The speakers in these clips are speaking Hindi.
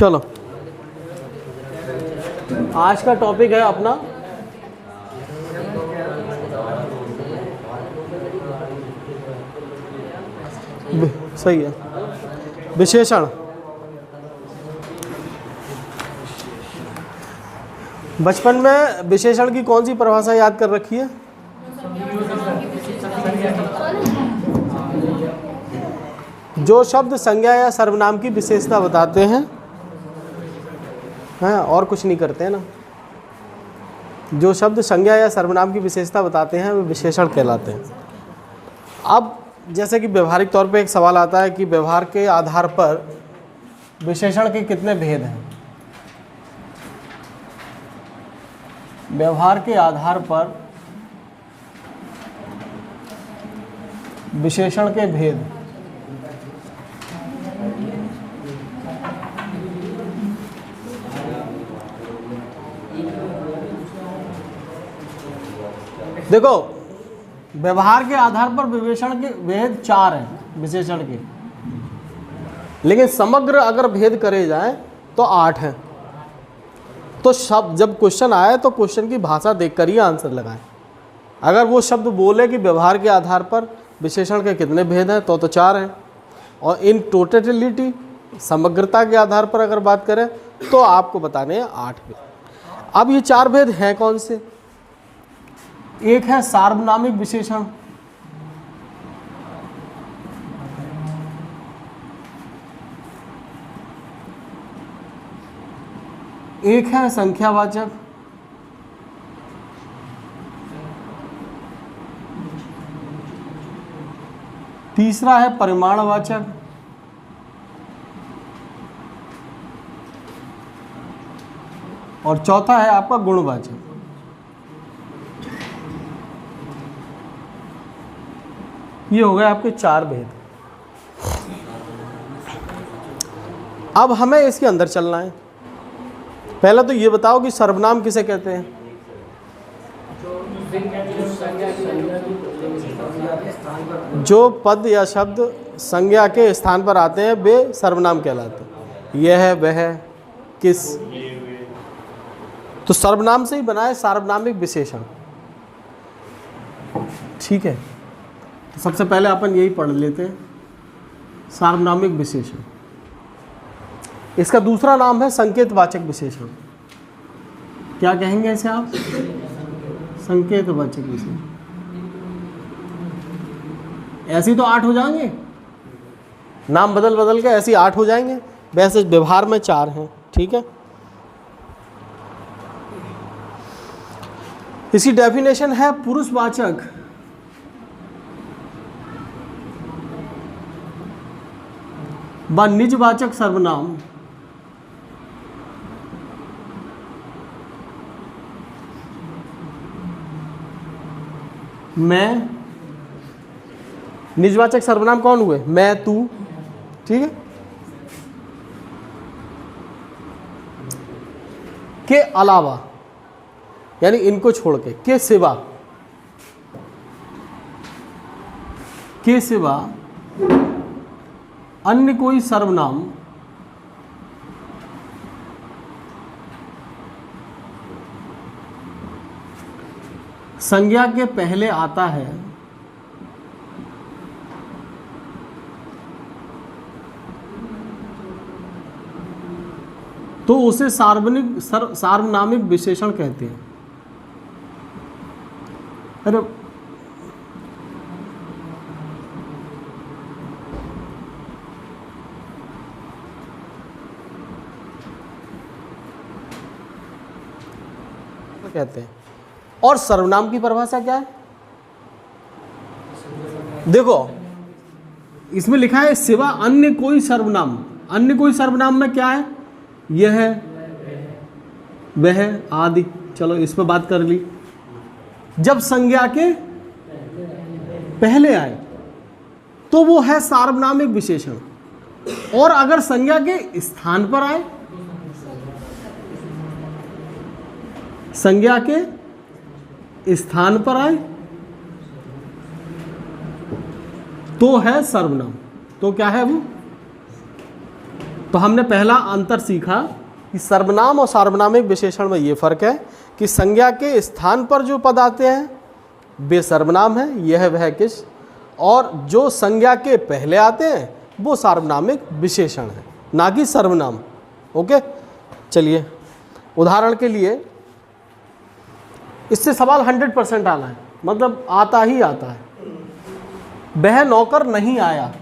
चलो, आज का टॉपिक है अपना सही है विशेषण। बचपन में विशेषण की कौन सी परिभाषा याद कर रखी है? जो शब्द संज्ञा या सर्वनाम की विशेषता बताते हैं, और कुछ नहीं करते हैं ना। जो शब्द संज्ञा या सर्वनाम की विशेषता बताते हैं वे विशेषण कहलाते हैं। अब जैसे कि व्यवहारिक तौर पे एक सवाल आता है कि व्यवहार के आधार पर विशेषण के कितने भेद हैं। व्यवहार के आधार पर विशेषण के भेद। देखो, व्यवहार के आधार पर विशेषण के भेद 4 हैं विशेषण के, लेकिन समग्र अगर भेद करे जाए तो 8 हैं। तो शब्द जब क्वेश्चन आए तो क्वेश्चन की भाषा देखकर ही आंसर लगाएं। अगर वो शब्द बोले कि व्यवहार के आधार पर विशेषण के कितने भेद हैं तो 4 हैं, और इन टोटलिटी समग्रता के आधार पर अगर बात करें तो आपको बताने हैं 8 भेद। अब ये 4 भेद हैं कौन से? एक है सार्वनामिक विशेषण, एक है संख्यावाचक, तीसरा है परिमाणवाचक, और चौथा है आपका गुणवाचक। ये हो गए आपके 4 भेद। अब हमें इसके अंदर चलना है। पहले तो ये बताओ कि सर्वनाम किसे कहते हैं? जो पद या शब्द संज्ञा के स्थान पर आते हैं वे सर्वनाम कहलाते हैं। यह, वह, किस। तो सर्वनाम से ही बना है सार्वनामिक विशेषण। ठीक है, तो सबसे पहले अपन यही पढ़ लेते हैं, सार्वनामिक विशेषण। इसका दूसरा नाम है संकेतवाचक विशेषण। क्या कहेंगे इसे आप? संकेतवाचक विशेषण। ऐसे तो 8 हो जाएंगे, नाम बदल बदल के ऐसे 8 हो जाएंगे। वैसे व्यवहार में 4 हैं। ठीक है, इसकी डेफिनेशन है पुरुषवाचक व निजवाचक सर्वनाम मैं। निजवाचक सर्वनाम कौन हुए? मैं, तू। ठीक है, के अलावा यानी इनको छोड़ के सिवा, के सिवा अन्य कोई सर्वनाम संज्ञा के पहले आता है तो उसे सार्वनामिक विशेषण कहते हैं। अरे कहते हैं। और सर्वनाम की परिभाषा क्या है? देखो, इसमें लिखा है सिवा अन्य कोई सर्वनाम। अन्य कोई सर्वनाम में क्या है? यह, वह आदि। चलो इस पर बात कर ली। जब संज्ञा के पहले आए तो वो है सार्वनामिक विशेषण, और अगर संज्ञा के स्थान पर आए, संज्ञा के स्थान पर आए तो है सर्वनाम। तो क्या है वो? तो हमने पहला अंतर सीखा कि सर्वनाम और सार्वनामिक विशेषण में ये फर्क है कि संज्ञा के स्थान पर जो पद आते हैं वे सर्वनाम है, यह वह किस, और जो संज्ञा के पहले आते हैं वो सार्वनामिक विशेषण है, ना कि सर्वनाम। ओके, चलिए उदाहरण के लिए इससे सवाल 100% आना है, मतलब आता ही आता है। वह नौकर नहीं आया,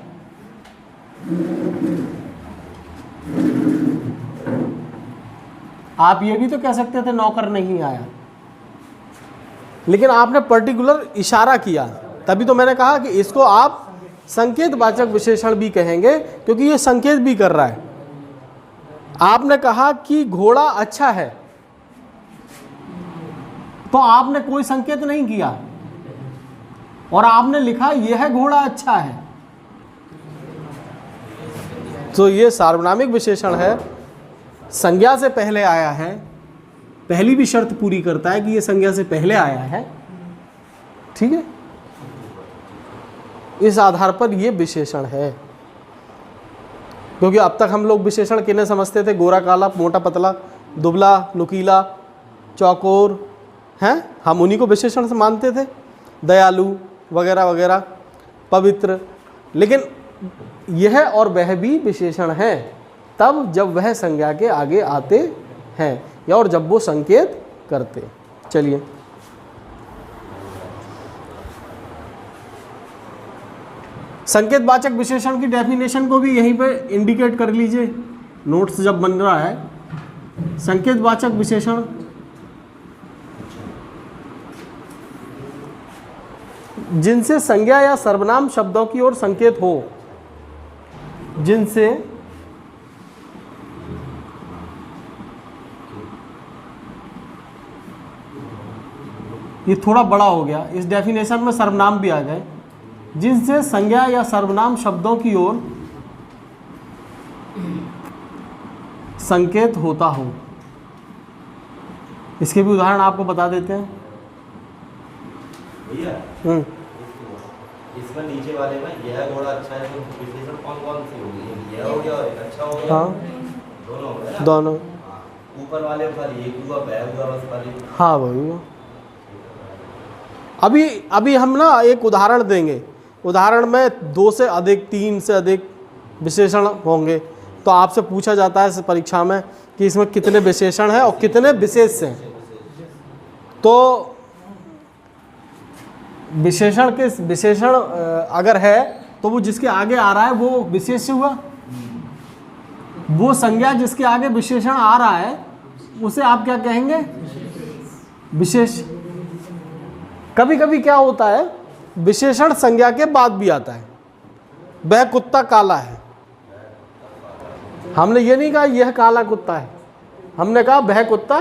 आप ये भी तो कह सकते थे नौकर नहीं आया, लेकिन आपने पर्टिकुलर इशारा किया, तभी तो मैंने कहा कि इसको आप संकेतवाचक विशेषण भी कहेंगे, क्योंकि ये संकेत भी कर रहा है। आपने कहा कि घोड़ा अच्छा है, तो आपने कोई संकेत नहीं किया और आपने लिखा यह घोड़ा अच्छा है, तो ये सार्वनामिक विशेषण है, संज्ञा से पहले आया है, पहली भी शर्त पूरी करता है कि ये संज्ञा से पहले आया है। ठीक है, इस आधार पर ये विशेषण है। क्योंकि अब तक हम लोग विशेषण किन्हें समझते थे? गोरा काला, मोटा पतला, दुबला नुकीला, चौकोर, हैं, हम उन्हीं को विशेषण से मानते थे, दयालु वगैरह वगैरह, पवित्र। लेकिन यह और वह भी विशेषण है तब जब वह संज्ञा के आगे आते हैं या और जब वो संकेत करते। चलिए संकेतवाचक विशेषण की डेफिनेशन को भी यहीं पे इंडिकेट कर लीजिए, नोट्स जब बन रहा है। संकेतवाचक विशेषण जिनसे संज्ञा या सर्वनाम शब्दों की ओर संकेत हो, जिनसे ये थोड़ा बड़ा हो गया, इस डेफिनेशन में सर्वनाम भी आ गए, जिनसे संज्ञा या सर्वनाम शब्दों की ओर संकेत होता हो। इसके भी उदाहरण आपको बता देते हैं। इसमें नीचे वाले में यह घोड़ा अच्छा है, तो विशेषण कौन कौन सी होगी? यह हो गया और एक अच्छा हो गया। हाँ, दोनों हो गए ना? दोनों। ऊपर वाले पर ये हुआ, बह हुआ, बस वाली। हाँ भाई, अभी हम ना एक उदाहरण देंगे, उदाहरण में 2 से अधिक 3 से अधिक विशेषण होंगे, तो आपसे पूछा जाता है परीक्षा में कि इसमें कितने विशेषण हैं और कितने विशेष हैं। तो विशेषण अगर है तो वो जिसके आगे आ रहा है वो विशेष हुआ, वो संज्ञा जिसके आगे विशेषण आ रहा है उसे आप क्या कहेंगे? विशेष। कभी कभी क्या होता है, विशेषण संज्ञा के बाद भी आता है। वह कुत्ता काला है, हमने ये नहीं कहा यह काला कुत्ता है, हमने कहा वह कुत्ता।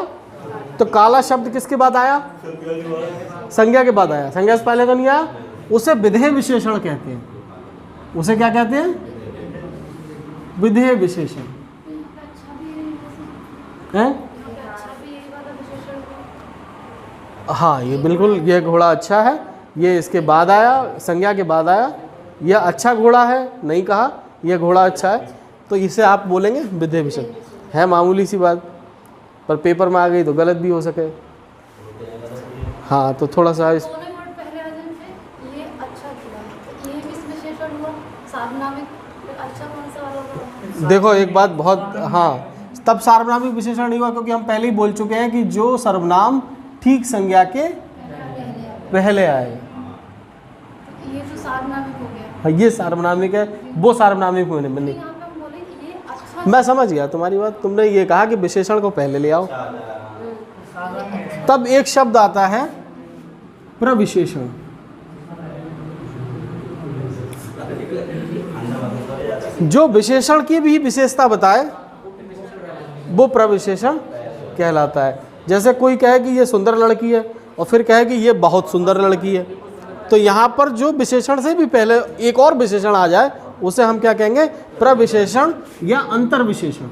तो काला शब्द किसके बाद आया? संज्ञा के बाद आया, संज्ञा से पहले का नहीं आया। उसे विधेय विशेषण कहते हैं। उसे क्या कहते हैं? विधेय विशेषण है। हाँ, ये बिल्कुल, यह घोड़ा अच्छा है, ये इसके बाद आया, संज्ञा के बाद आया। यह अच्छा घोड़ा है, नहीं कहा यह घोड़ा अच्छा है, तो इसे आप बोलेंगे विधेय विशेषण। है मामूली सी बात, पर पेपर में आ गई तो गलत भी हो सके। हाँ, तो थोड़ा सा इस पहले आ जाए, ये अच्छा घोड़ा है, तो ये किस विशेषण हुआ? सार्वनामिक। अच्छा कौन सा वाला हुआ? देखो एक बात बहुत, हाँ, तब सार्वनामिक विशेषण नहीं हुआ क्योंकि हम पहले ही बोल चुके हैं कि जो सर्वनाम ठीक संज्ञा के पहले आए, ये तो सार्वनामिक हो गया। हाँ, ये सार्वनामिक है, वो सार्वनामिक होने में नहीं। यहाँ पे हम बोले कि ये अच्छा, मैं समझ गया तुम्हारी बात। तुमने ये कहा कि विशेषण को पहले ले आओ, तब एक शब्द आता है प्रविशेषण। जो विशेषण की भी विशेषता बताए वो प्रविशेषण कहलाता है। जैसे कोई कहे कि ये सुंदर लड़की है और फिर कहे कि ये बहुत सुंदर लड़की है, तो यहाँ पर जो विशेषण से भी पहले एक और विशेषण आ जाए उसे हम क्या कहेंगे? प्रविशेषण या अंतर विशेषण।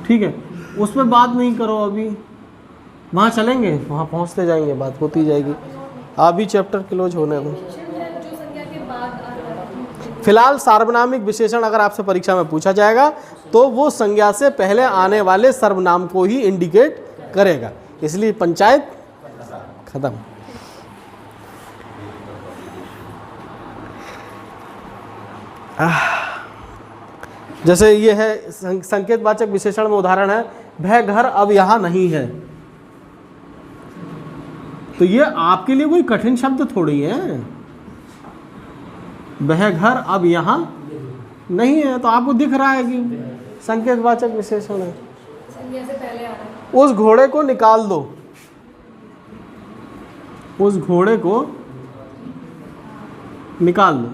ठीक है, उस पर बात नहीं करो अभी, वहाँ चलेंगे, वहाँ पहुँचते जाएंगे, बात होती जाएगी। अभी चैप्टर क्लोज होने दो। जो संज्ञा के बाद आ रहा है। फिलहाल सार्वनामिक विशेषण अगर आपसे परीक्षा में पूछा जाएगा तो वो संज्ञा से पहले आने वाले सर्वनाम को ही इंडिकेट करेगा, इसलिए पंचायत खत्म। जैसे ये है संकेतवाचक विशेषण में उदाहरण है, वह घर अब यहाँ नहीं है। तो ये आपके लिए कोई कठिन शब्द थोड़ी है, वह घर अब यहाँ नहीं है, तो आपको दिख रहा है कि संकेतवाचक विशेषण है। संज्ञा से पहले आ रहा है। उस घोड़े को निकाल दो, उस घोड़े को निकाल दो।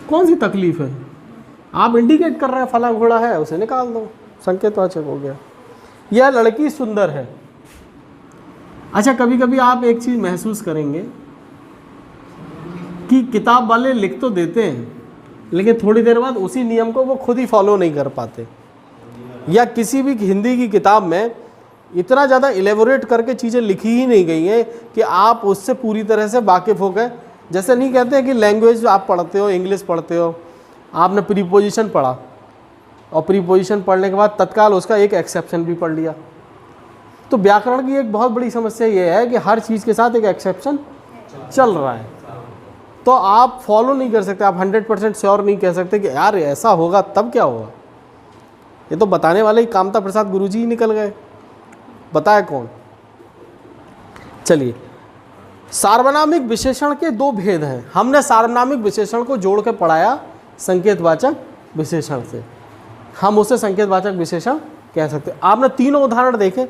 कौन सी तकलीफ है? आप इंडिकेट कर रहे हैं फला घोड़ा है, उसे निकाल दो, संकेतवाचक हो गया। यह लड़की सुंदर है। अच्छा, कभी कभी आप एक चीज़ महसूस करेंगे कि किताब वाले लिख तो देते हैं, लेकिन थोड़ी देर बाद उसी नियम को वो खुद ही फॉलो नहीं कर पाते, या किसी भी हिंदी की किताब में इतना ज़्यादा इलेबोरेट करके चीज़ें लिखी ही नहीं गई हैं कि आप उससे पूरी तरह से वाकिफ़ हो गए। जैसे नहीं कहते हैं कि लैंग्वेज आप पढ़ते हो, इंग्लिश पढ़ते हो, आपने प्रीपोजिशन पढ़ा और प्रीपोजिशन पढ़ने के बाद तत्काल उसका एक एक्सेप्शन भी पढ़ लिया। तो व्याकरण की एक बहुत बड़ी समस्या ये है कि हर चीज़ के साथ एक एक्सेप्शन चल रहा है, तो आप फॉलो नहीं कर सकते, आप 100% श्योर नहीं कह सकते कि यार ऐसा होगा तब क्या होगा। ये तो बताने वाले ही कामता प्रसाद गुरुजी ही निकल गए, बताया कौन। चलिए, सार्वनामिक विशेषण के दो भेद हैं। हमने सार्वनामिक विशेषण को जोड़ के पढ़ाया संकेतवाचक विशेषण से, हम उसे संकेतवाचक विशेषण कह सकते हैं। आपने तीनों उदाहरण देखे,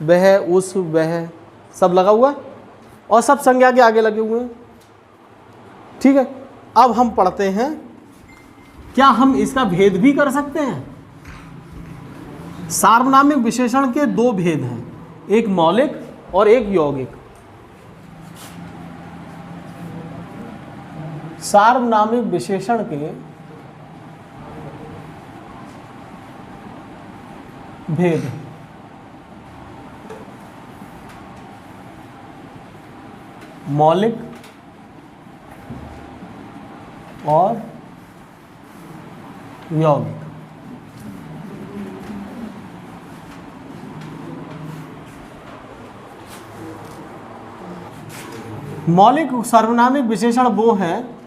वह, उस, वह, सब लगा हुआ है और सब संज्ञा के आगे लगे हुए हैं। ठीक है, अब हम पढ़ते हैं, क्या हम इसका भेद भी कर सकते हैं? सार्वनामिक विशेषण के दो भेद हैं, एक मौलिक और एक यौगिक। सार्वनामिक विशेषण के भेद, मौलिक और यौगिक। मौलिक सार्वनामिक विशेषण वो हैं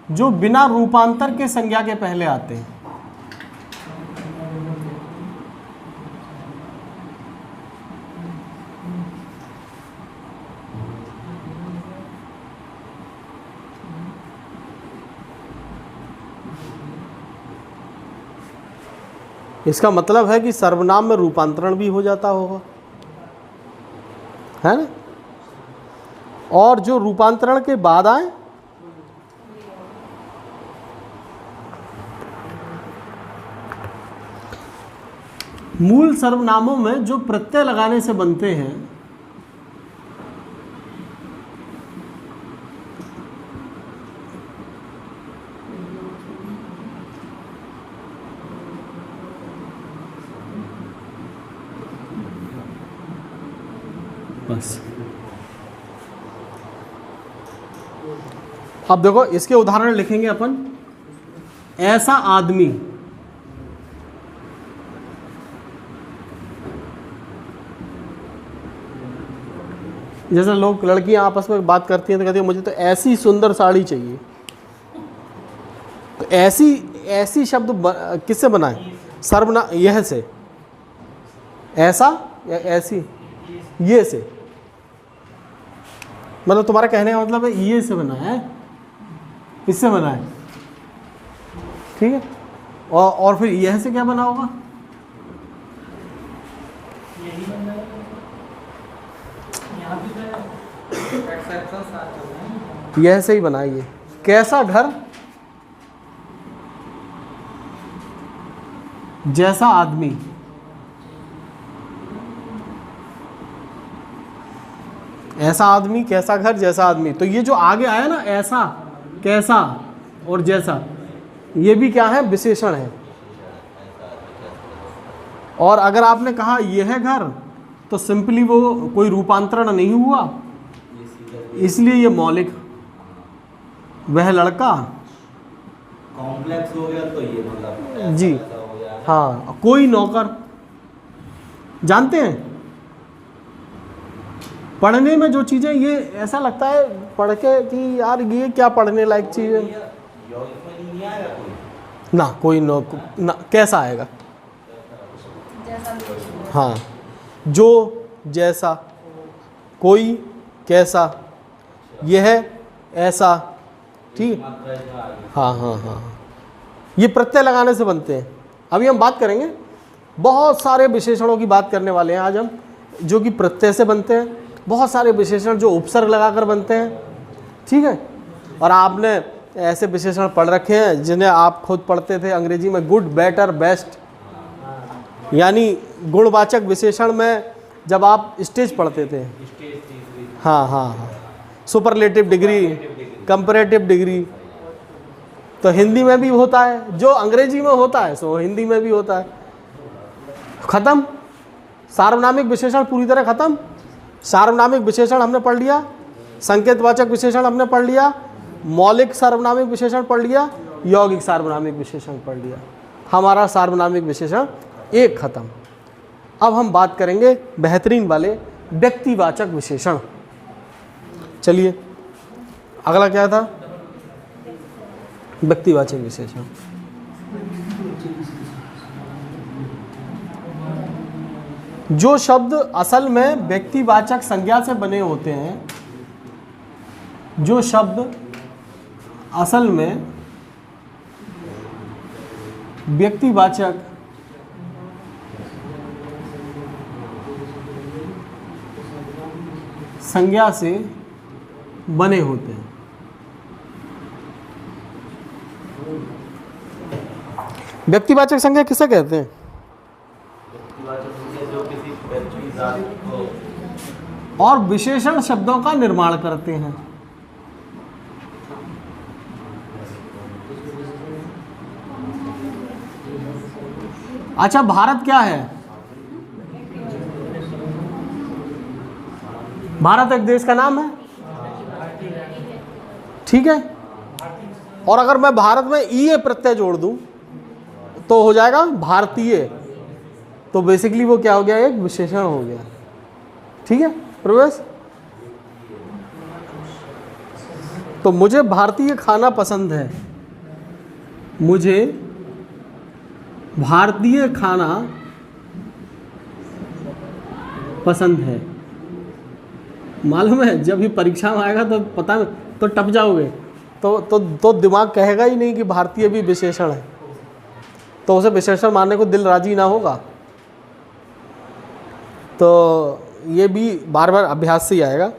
जो बिना रूपांतर के संज्ञा के पहले आते हैं। इसका मतलब है कि सर्वनाम में रूपांतरण भी हो जाता होगा, है ना? और जो रूपांतरण के बाद आए मूल सर्वनामों में जो प्रत्यय लगाने से बनते हैं, बस। अब देखो, इसके उदाहरण लिखेंगे अपन। ऐसा आदमी, जैसे लोग, लड़कियां आपस में बात करती हैं तो कहती है मुझे तो ऐसी सुंदर साड़ी चाहिए। तो ऐसी शब्द किससे बनाए? सर्वनाम, यह से, ऐसा या ऐसी, ये से, मतलब तुम्हारा कहने का मतलब है ये से बना है, इससे बना है। ठीक है, और फिर यह से क्या बना होगा? यह से ही बनाइए। कैसा घर, जैसा आदमी। ऐसा आदमी, कैसा घर, जैसा आदमी। तो ये जो आगे आया ना, ऐसा, कैसा और जैसा, ये भी क्या है? विशेषण है। और अगर आपने कहा यह घर, तो सिंपली वो कोई रूपांतरण नहीं हुआ, इसलिए ये मौलिक। वह लड़का, कॉम्प्लेक्स हो गया तो ये मतलब ऐसा जी। ऐसा हो गया। हाँ, कोई नौकर। जानते हैं पढ़ने में जो चीज़ें, ये ऐसा लगता है पढ़ के कि यार ये क्या पढ़ने लायक चीज़ है। यौगिक में नहीं आएगा कोई। ना कोई ना, कैसा आएगा? जैसा भी। हाँ, जो, जैसा, कोई, कैसा, यह, ऐसा, ठीक। मात्रा इसमें आ गई। हाँ हाँ हाँ, ये प्रत्यय लगाने से बनते हैं। अभी हम बात करेंगे, बहुत सारे विशेषणों की बात करने वाले हैं आज हम, जो कि प्रत्यय से बनते हैं। बहुत सारे विशेषण जो उपसर्ग लगाकर बनते हैं, ठीक है। और आपने ऐसे विशेषण पढ़ रखे हैं जिन्हें आप खुद पढ़ते थे अंग्रेजी में, गुड, बेटर, बेस्ट, यानी गुणवाचक विशेषण में जब आप स्टेज पढ़ते थे। स्टेज तीसरी। हाँ हाँ हाँ, सुपरलेटिव डिग्री, कंपैरेटिव डिग्री, तो हिंदी में भी होता है, जो अंग्रेजी में होता है सो हिंदी में भी होता है। खत्म, सार्वनामिक विशेषण पूरी तरह खत्म। सार्वनामिक विशेषण हमने पढ़ लिया, संकेतवाचक विशेषण हमने पढ़ लिया, मौलिक सार्वनामिक विशेषण पढ़ लिया, यौगिक सार्वनामिक विशेषण पढ़ लिया। हमारा सार्वनामिक विशेषण एक खत्म। अब हम बात करेंगे बेहतरीन वाले व्यक्तिवाचक विशेषण। चलिए, अगला क्या था? व्यक्तिवाचक विशेषण। जो शब्द असल में व्यक्तिवाचक संज्ञा से बने होते हैं, जो शब्द असल में व्यक्तिवाचक संज्ञा से बने होते हैं, व्यक्तिवाचक संज्ञा किसे कहते हैं? व्यक्तिवाचक संज्ञा जो किसी व्यक्ति जाति को और विशेषण शब्दों का निर्माण करते हैं। अच्छा, भारत क्या है? भारत एक देश का नाम है, ठीक है। और अगर मैं भारत में ई प्रत्यय जोड़ दूं तो हो जाएगा भारतीय। तो बेसिकली वो क्या हो गया? एक विशेषण हो गया, ठीक है प्रवेश। तो मुझे भारतीय खाना पसंद है, मुझे भारतीय खाना पसंद है। मालूम है जब ये परीक्षा में आएगा तो पता, तो टप जाओगे, तो दिमाग कहेगा ही नहीं कि भारतीय भी विशेषण है, तो उसे विशेषण मानने को दिल राजी ना होगा। तो ये भी बार बार अभ्यास से ही आएगा।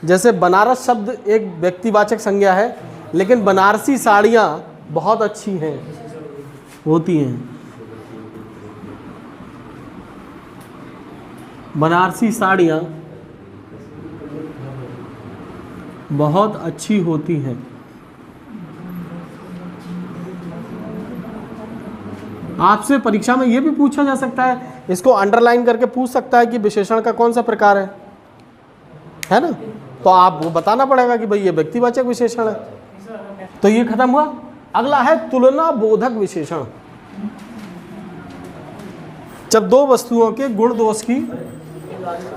जैसे बनारस शब्द एक व्यक्तिवाचक संज्ञा है, लेकिन बनारसी साड़ियाँ बहुत अच्छी हैं, होती हैं। बनारसी साड़ियाँ बहुत अच्छी होती हैं। आपसे परीक्षा में ये भी पूछा जा सकता है, इसको अंडरलाइन करके पूछ सकता है कि विशेषण का कौन सा प्रकार है ना। तो आप वो बताना पड़ेगा कि भाई ये व्यक्तिवाचक विशेषण है। तो ये खत्म हुआ। अगला है तुलना बोधक विशेषण। जब दो वस्तुओं के गुण दोष की,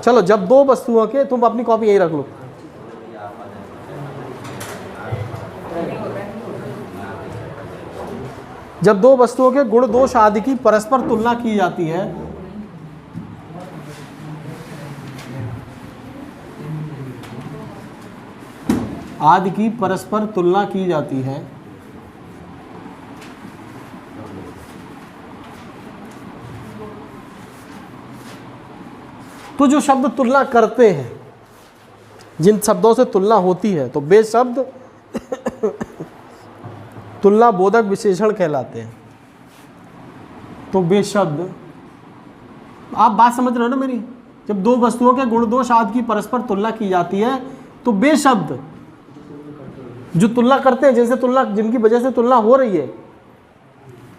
चलो जब दो वस्तुओं के, तुम अपनी कॉपी यही रख लो। जब दो वस्तुओं के गुण दोष आदि की परस्पर तुलना की जाती है, आदि की परस्पर तुलना की जाती है, तो जो शब्द तुलना करते हैं, जिन शब्दों से तुलना होती है, तो वे शब्द तुलना बोधक विशेषण कहलाते हैं। तो वे शब्द, आप बात समझ रहे हो ना मेरी? जब दो वस्तुओं के गुण दोष आदि की परस्पर तुलना की जाती है, तो वे शब्द जो तुलना करते हैं, जिनसे तुलना, जिनकी वजह से तुलना हो रही है,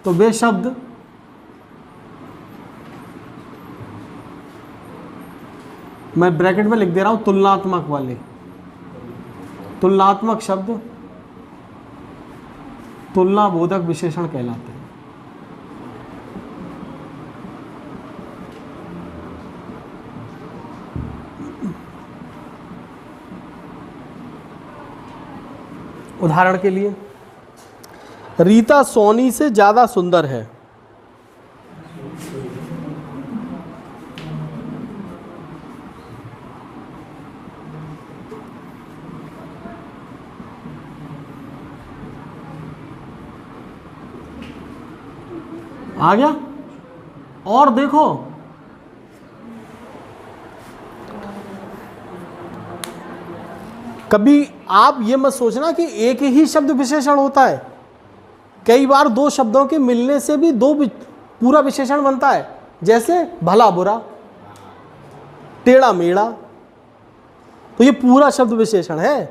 तो वे शब्द मैं ब्रैकेट में लिख दे रहा हूं, तुलनात्मक वाले, तुलनात्मक शब्द तुलनाबोधक विशेषण कहलाते हैं। उदाहरण के लिए, रीता सोनी से ज्यादा सुंदर है। आ गया। और देखो, कभी आप ये मत सोचना कि एक ही शब्द विशेषण होता है, कई बार दो शब्दों के मिलने से भी पूरा विशेषण बनता है। जैसे भला बुरा, टेढ़ा मेढ़ा, तो ये पूरा शब्द विशेषण है।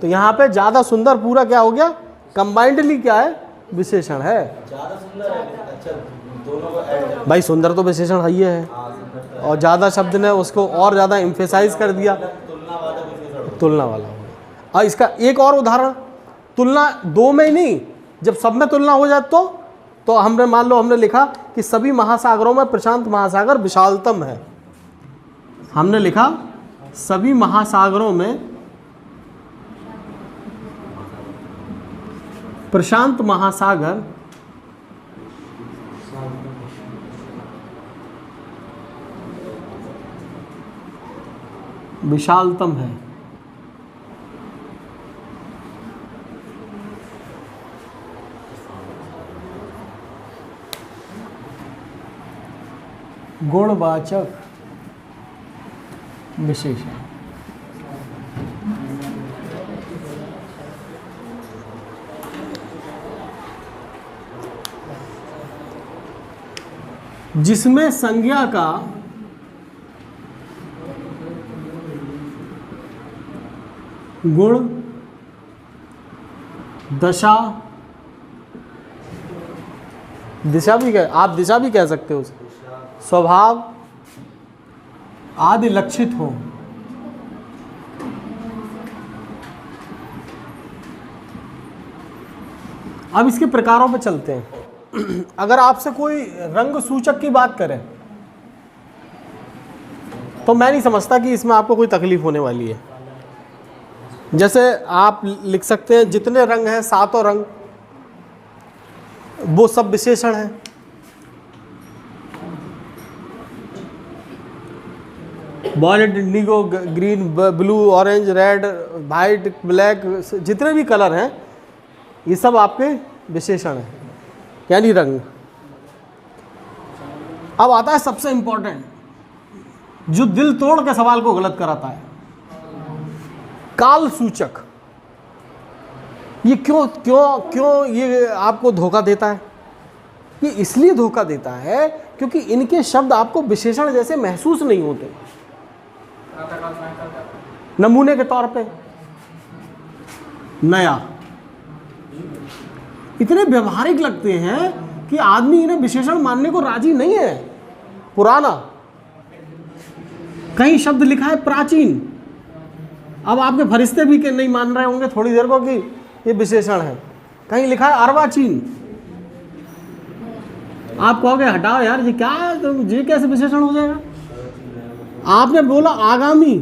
तो यहाँ पे ज्यादा सुंदर पूरा क्या हो गया, कंबाइंडली क्या है, विशेषण है। ज्यादा सुंदर है, अच्छा दोनों को ऐड कर, भाई सुंदर तो विशेषण है ही है, और ज्यादा शब्द ने उसको और ज्यादा एम्फेसाइज कर दिया, तुलनावाचक विशेषण। तुलना वाला हो गया। और इसका एक और उदाहरण, तुलना दो में ही नहीं, जब सब में तुलना हो जाए तो हमने मान लो हमने लिखा कि सभी महासागरों में प्रशांत महासागर विशालतम है। हमने लिखा सभी महासागरों में प्रशांत महासागर विशालतम है। गुणवाचक विशेषण, जिसमें संज्ञा का गुण, दशा, दिशा भी कह, आप दिशा भी कह सकते हो उसे, स्वभाव आदि लक्षित हो। अब इसके प्रकारों पर चलते हैं। अगर आपसे कोई रंग सूचक की बात करे तो मैं नहीं समझता कि इसमें आपको कोई तकलीफ होने वाली है। जैसे आप लिख सकते हैं जितने रंग हैं, सातों रंग, वो सब विशेषण हैं। Violet, indigo, green, blue, orange, red, white, black, जितने भी कलर हैं ये सब आपके विशेषण हैं, यानी रंग। अब आता है सबसे इंपॉर्टेंट, जो दिल तोड़ के सवाल को गलत कराता है, काल सूचक। ये क्यों ये आपको धोखा देता है? ये इसलिए धोखा देता है क्योंकि इनके शब्द आपको विशेषण जैसे महसूस नहीं होते। नमूने के तौर पे नया, इतने व्यवहारिक लगते हैं कि आदमी इन्हें विशेषण मानने को राजी नहीं है। पुराना, कहीं शब्द लिखा है प्राचीन, अब आपके फरिश्ते भी नहीं मान रहे होंगे थोड़ी देर को कि ये विशेषण है। कहीं लिखा है अर्वाचीन, आप कहोगे हटाओ यार ये क्या, ये कैसे विशेषण हो जाएगा। आपने बोला आगामी,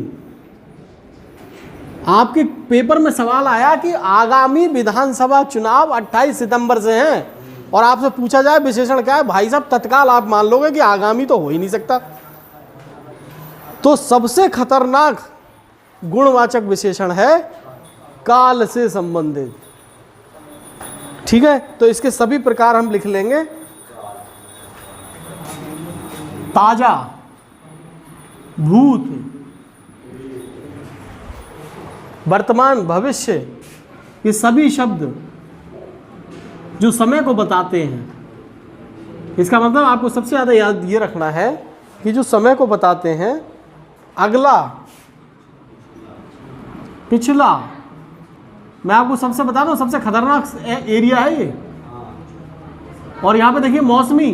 आपके पेपर में सवाल आया कि आगामी विधानसभा चुनाव 28 सितंबर से हैं और आपसे पूछा जाए विशेषण क्या है, भाई साहब तत्काल आप मान लोगे कि आगामी तो हो ही नहीं सकता। तो सबसे खतरनाक गुणवाचक विशेषण है काल से संबंधित। ठीक है, तो इसके सभी प्रकार हम लिख लेंगे। ताजा, भूत, वर्तमान, भविष्य, ये सभी शब्द जो समय को बताते हैं। इसका मतलब आपको सबसे ज़्यादा याद ये रखना है कि जो समय को बताते हैं, अगला, पिछला। मैं आपको सबसे बता दूं सबसे खतरनाक एरिया है ये। और यहाँ पे देखिए मौसमी,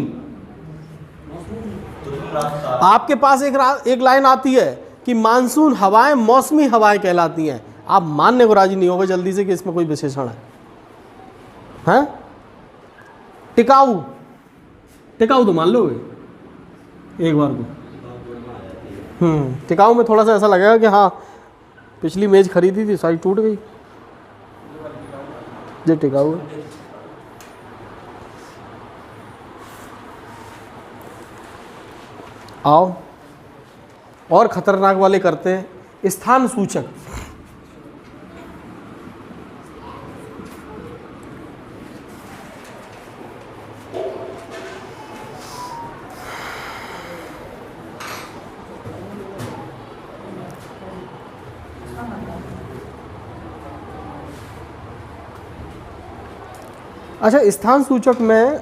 आपके पास एक लाइन आती है कि मानसून हवाएं मौसमी हवाएं कहलाती हैं। आप मानने को राजी नहीं होगे जल्दी से कि इसमें कोई विशेषण है। हैं? टिकाऊ, टिकाऊ तो मान लोगे एक बार को। टिकाऊ में थोड़ा सा ऐसा लगेगा कि हाँ पिछली मेज खरीदी थी सारी टूट गई, ये टिकाऊ है। आओ और खतरनाक वाले करते हैं स्थान सूचक। अच्छा, स्थान सूचक में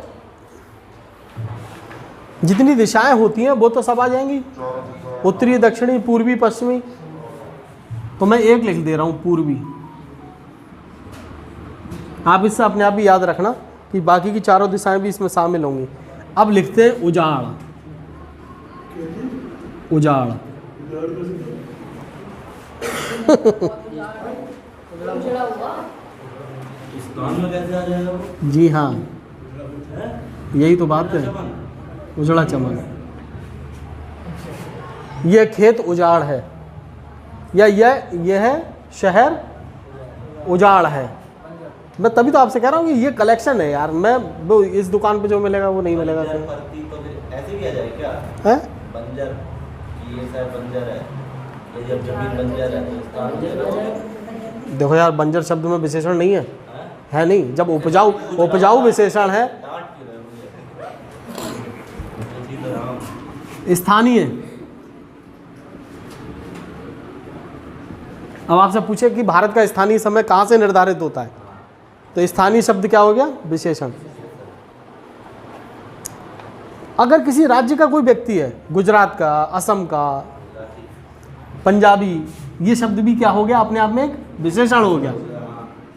जितनी दिशाएं होती हैं वो तो सब आ जाएंगी, उत्तरी, दक्षिणी, पूर्वी, पश्चिमी। तो मैं एक लिख दे रहा हूँ पूर्वी। आप इससे अपने आप ही याद रखना कि बाकी की चारों दिशाएं भी इसमें शामिल होंगी। अब लिखते हैं उजाड़। उजाड़ स्थान में कैसे आ जाएगा वो? जी हाँ, यही तो बात है। उजड़ा चमन, यह खेत उजाड़ है, या यह शहर उजाड़ है। मैं तभी तो आपसे कह रहा हूँ कि ये कलेक्शन है यार। मैं वो इस दुकान पे जो मिलेगा वो नहीं मिलेगा बंजर फिर। परती तो फिर ऐसे भी आ जाए क्या? है बंजर कि ये शायद बंजर है, ये जब जमीन बंजर है तो स्थान बंजर होगा। देखो यार, बंजर शब्द में विशेषण नहीं है, हाँ? है नहीं। जब उपजाऊ विशेषण है, डांट क्यों रहे हो मुझे? इसी तरह स्थानीय। अब आपसे पूछे कि भारत का स्थानीय समय कहाँ से निर्धारित होता है, तो स्थानीय शब्द क्या हो गया? विशेषण। अगर किसी राज्य का कोई व्यक्ति है, गुजरात का, असम का, पंजाबी, ये शब्द भी क्या हो गया? अपने आप में एक विशेषण हो गया।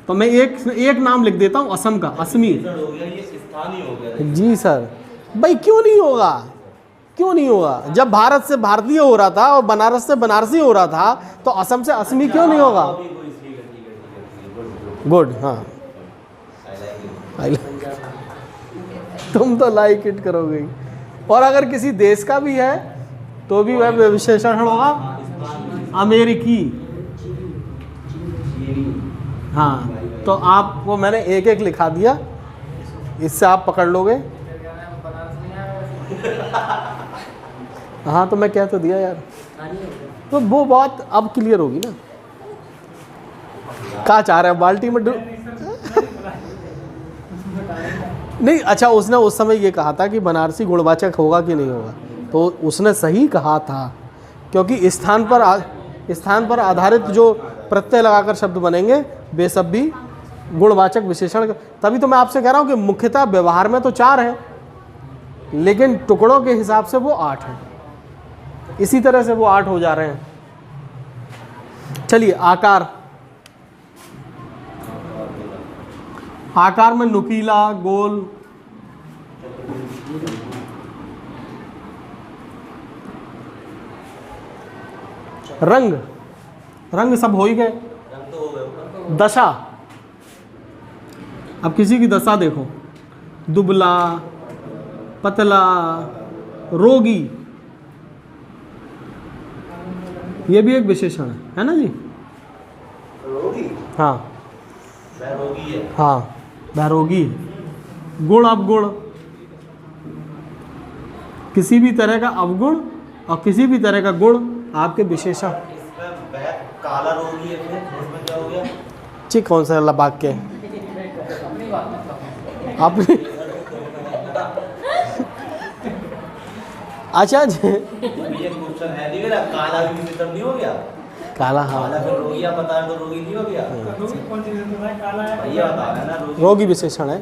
तो मैं एक नाम लिख देता हूँ, असम का, असमी। हो गया, ये स्थानीय हो गया। जी सर। भाई क्यों नहीं होगा? क्यों नहीं होगा? जब भारत से भारतीय हो रहा था और बनारस से बनारसी हो रहा था, तो असम से असमी क्यों नहीं होगा? गुड, हाँ। तुम तो लाइक इट करोगे। और अगर किसी देश का भी है तो भी वह विशेषण होगा अमेरिकी। हाँ, तो आपको मैंने एक एक लिखा दिया, इससे आप पकड़ लोगे। हाँ, तो मैं कह तो दिया यार, तो वो बात अब क्लियर होगी ना। क्या चाह रहे हैं, बाल्टी में नहीं? अच्छा, उसने उस समय ये कहा था कि बनारसी गुणवाचक होगा कि नहीं होगा, तो उसने सही कहा था, क्योंकि स्थान पर आधारित जो प्रत्यय लगाकर शब्द बनेंगे वे सब भी गुणवाचक विशेषण। तभी तो मैं आपसे कह रहा हूँ कि मुख्यतः व्यवहार में तो 4 हैं, लेकिन टुकड़ों के हिसाब से वो 8 हैं। इसी तरह से वो 8 हो जा रहे हैं। चलिए, आकार। आकार में नुकीला, गोल, रंग। रंग सब हो ही गए। रंग तो हो गए। दशा। अब किसी की दशा देखो, दुबला, पतला, रोगी, ये भी एक विशेषण है ना जी? रोगी? हाँ, वह रोगी है। हाँ, वह रोगी है। गुण, अवगुण, किसी भी तरह का अवगुण और किसी भी तरह का गुण आपके विशेषण। इसमें वह काला रोगी है, फिर इसमें क्या हो गया? जी, कौन सा वाक्य है आपने? अच्छा जी, ये क्वेश्चन है नहीं मेरा, काला भी विशेषण नहीं हो गया? काला, हाँ, काला फिर रोगी या पता है तो रोगी नहीं हो गया? भैया बता रहे हैं ना, रोगी। रोगी विशेषण है।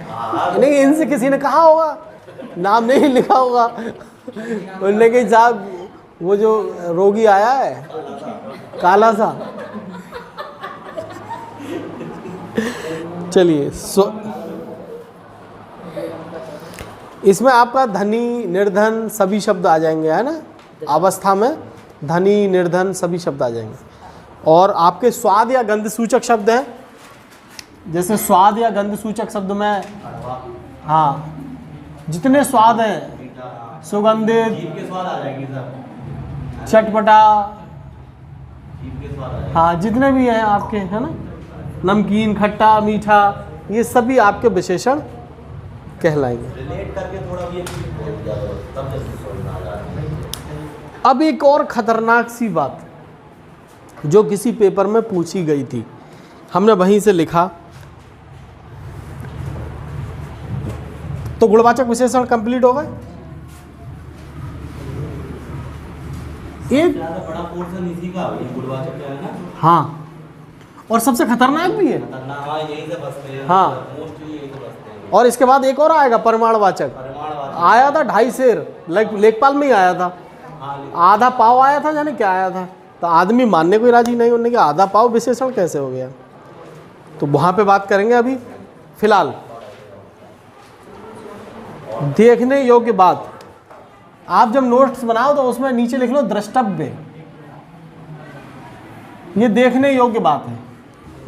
हाँ, नहीं, इनसे किसी ने कहा होगा, नाम नहीं लिखा होगा। उन्होंने कहा साहब वो जो रोगी आया है काला सा। चलिए, इसमें आपका धनी, निर्धन सभी शब्द आ जाएंगे, है ना? अवस्था में धनी, निर्धन सभी शब्द आ जाएंगे। और आपके स्वाद या गंध सूचक शब्द हैं, जैसे स्वाद या गंध सूचक शब्द में, हाँ, जितने स्वाद हैं, मीठा, सुगंधित, जीभ के स्वाद आ जाएंगे सर, चटपटा, जीभ के स्वाद आ जाएंगे। हाँ, जितने भी हैं आपके, है ना, नमकीन, खट्टा, मीठा, ये सभी आपके विशेषण कहलाएंगे। रिलेट करके थोड़ा भी बहुत ज़्यादा तब जल्दी समझ में आ जाता है। अब एक और खतरनाक सी बात जो किसी पेपर में पूछी गई थी, हमने वहीं से लिखा, तो गुणवाचक विशेषण कंप्लीट हो गए। एक, ज़्यादा बड़ा पोर्शन इसी का है, ये गुणवाचक क्या है ना, हाँ, और सबसे खतरनाक भी है। खतरनाक, हाँ, यही से बचते हैं, हाँ। मोस्टली यही से बचते हैं। और इसके बाद एक और आएगा परिमाणवाचक, परिमाणवाचक, आया था 2.5 सेर, लेखपाल में ही आया था, हाँ, आधा पाव आया था, जाने क्या आया था, तो आदमी मानने को ही राजी नहीं, होने के आधा पाव विशेषण कैसे हो गया, तो वहाँ पे बात करेंगे। अभी फिलहाल देखने योग्य बात, आप जब नोट्स बनाओ तो उसमें नीचे लिख लो द्रष्टव्य, ये देखने योग्य बात है।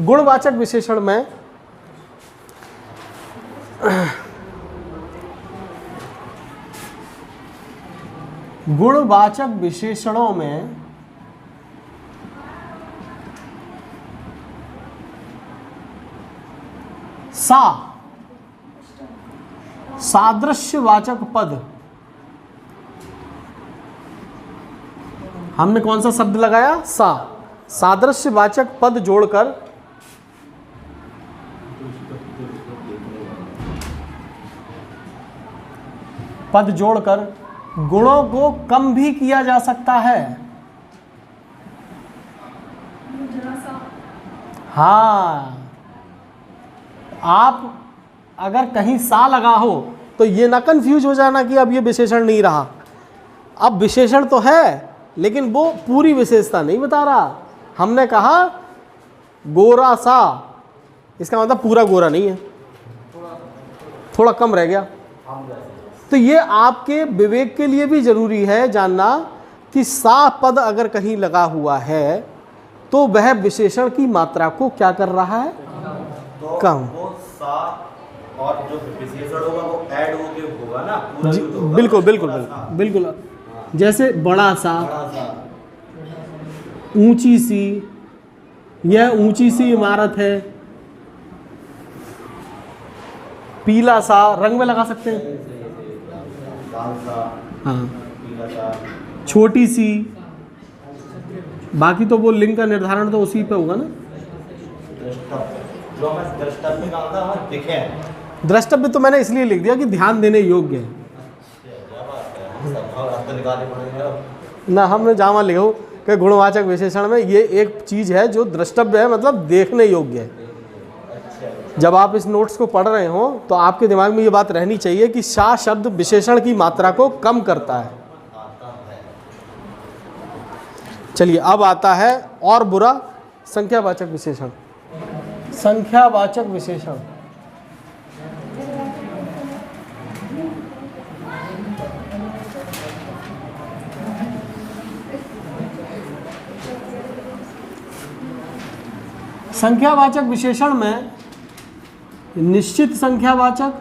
गुणवाचक विशेषण में गुणवाचक विशेषणों में सादृश्यवाचक पद, हमने कौन सा शब्द लगाया, सादृश्यवाचक पद जोड़कर गुणों को कम भी किया जा सकता है। हाँ, आप अगर कहीं सा लगा हो तो ये ना कंफ्यूज हो जाना कि अब ये विशेषण नहीं रहा, अब विशेषण तो है लेकिन वो पूरी विशेषता नहीं बता रहा। हमने कहा गोरा सा, इसका मतलब पूरा गोरा नहीं है, थोड़ा कम रह गया। तो ये आपके विवेक के लिए भी जरूरी है जानना कि सा पद अगर कहीं लगा हुआ है तो वह विशेषण की मात्रा को क्या कर रहा है, तो कम। वो सा और जो विशेषण होगा वो ऐड होके होगा ना, पूरा जी, भी तो होगा, बिल्कुल बिल्कुल थोड़ा बिल्कुल सा, बिल्कुल। जैसे बड़ा सा, बड़ा सा, ऊंची सी, यह ऊंची सी इमारत है, पीला सा, रंग में लगा सकते हैं, लाल सा, हाँ, पीला सा, छोटी सी, बाकी तो वो लिंग का निर्धारण तो उसी पे होगा ना। जो मैं द्रष्टव्य में कहा था हमें दिखे हैं। द्रष्टव्य तो मैंने इसलिए लिख दिया कि ध्यान देने योग्य है क्या बात है, सब रास्ते निकालने पड़ेंगे अब। ना, हमने जहाँ लिखो कि गुणवाचक विशेषण में ये एक चीज़ है जो द्रष्टव्य है, मतलब देखने योग्य है। जब आप इस नोट्स को पढ़ रहे हो तो आपके दिमाग में ये बात रहनी चाहिए कि सा शब्द विशेषण की मात्रा को कम करता है। चलिए, अब आता है और बुरा, संख्यावाचक विशेषण। संख्यावाचक विशेषण संख्यावाचक विशेषण में निश्चित संख्यावाचक,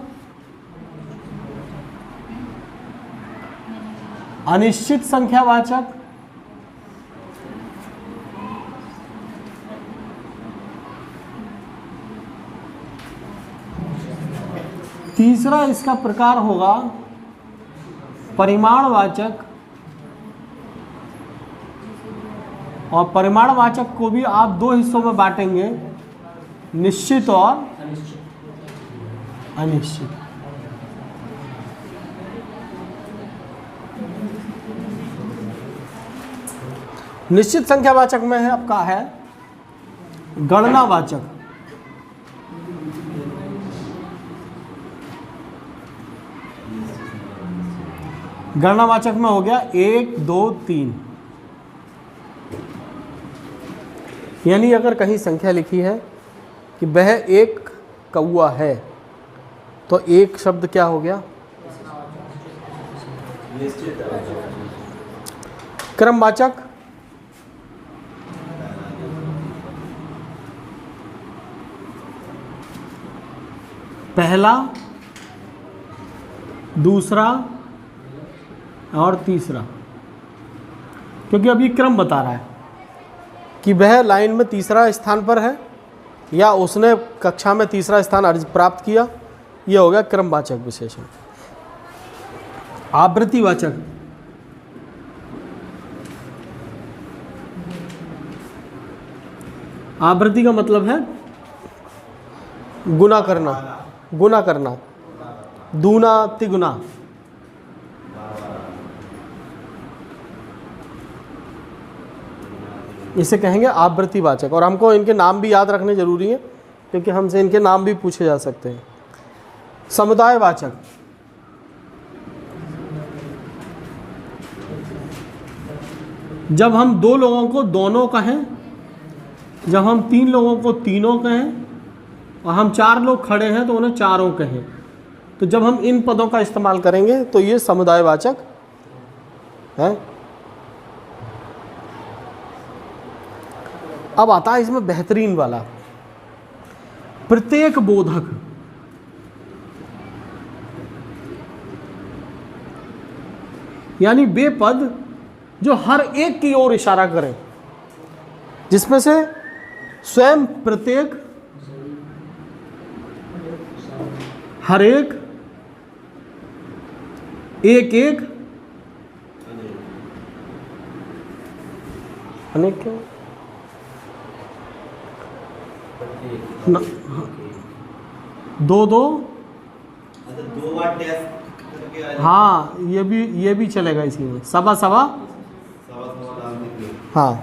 अनिश्चित संख्यावाचक, तीसरा इसका प्रकार होगा परिमाणवाचक, और परिमाणवाचक को भी आप दो हिस्सों में बांटेंगे, निश्चित और अनिश्चित। निश्चित संख्यावाचक में है आपका है गणनावाचक, गणनावाचक में हो गया 1 2 3, यानी अगर कहीं संख्या लिखी है कि वह एक कौआ है तो एक शब्द क्या हो गया, क्रमवाचक, पहला, दूसरा और तीसरा, क्योंकि अब ये क्रम बता रहा है कि वह लाइन में तीसरा स्थान पर है या उसने कक्षा में तीसरा स्थान प्राप्त किया। ये हो गया क्रमवाचक विशेषण। आवृत्तिवाचक, आवृत्ति का मतलब है गुना करना, गुना करना, दूना तिगुना। इसे कहेंगे आवृत्तिवाचक। और हमको इनके नाम भी याद रखने जरूरी है क्योंकि हमसे इनके नाम भी पूछे जा सकते हैं। समुदायवाचक, जब हम दो लोगों को दोनों कहें, जब हम तीन लोगों को तीनों कहें और हम चार लोग खड़े हैं तो उन्हें चारों कहें, तो जब हम इन पदों का इस्तेमाल करेंगे तो ये समुदायवाचक है। अब आता है इसमें बेहतरीन वाला, प्रत्येक बोधक। यानी वे पद जो हर एक की ओर इशारा करें, जिसमें से स्वयं प्रत्येक, हर एक, एक एक, अनेक क्यों न, दो दो, दो बार डैश करके आ जाए। हाँ ये भी चलेगा इसी में। सवा सवा, सवा सवा डाल दीजिए। हाँ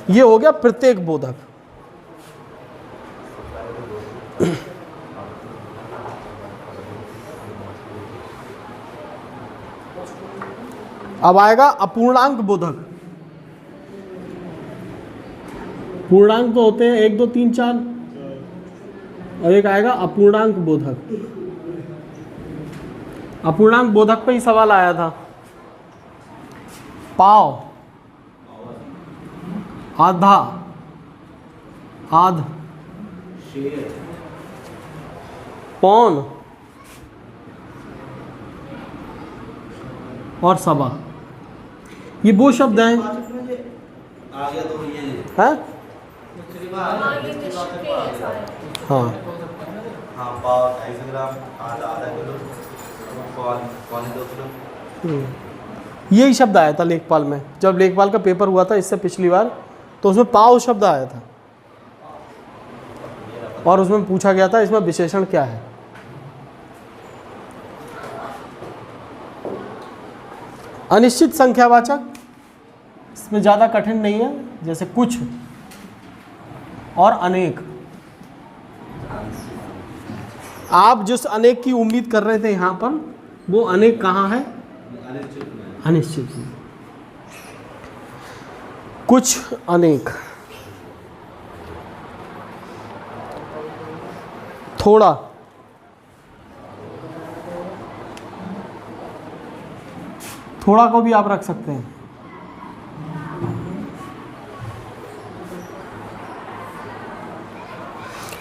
ये हो गया प्रत्येक बोधक। अब आएगा अपूर्णांक बोधक। पूर्णांक तो होते हैं 1 2 3 4 और एक आएगा अपूर्णांक बोधक। अपूर्णांक बोधक पे ही सवाल आया था। पाव, आधा, आध, शेर, पौन और सवा, ये वो शब्द हैं। आ गया तो ये हैं? हाँ हाँ, पाव 250 ग्राम, आधा किलो, पौने 2 किलो। यही शब्द आया था लेखपाल में। जब लेखपाल का पेपर हुआ था इससे पिछली बार, तो उसमें पाव शब्द आया था और उसमें पूछा गया था इसमें विशेषण क्या है। अनिश्चित संख्यावाचक, इसमें ज़्यादा कठिन नहीं है, जैसे कुछ और अनेक। आप जिस अनेक की उम्मीद कर रहे थे यहाँ पर, वो अनेक कहाँ है? अनिश्चित में। कुछ अनेक, थोड़ा, थोड़ा को भी आप रख सकते हैं।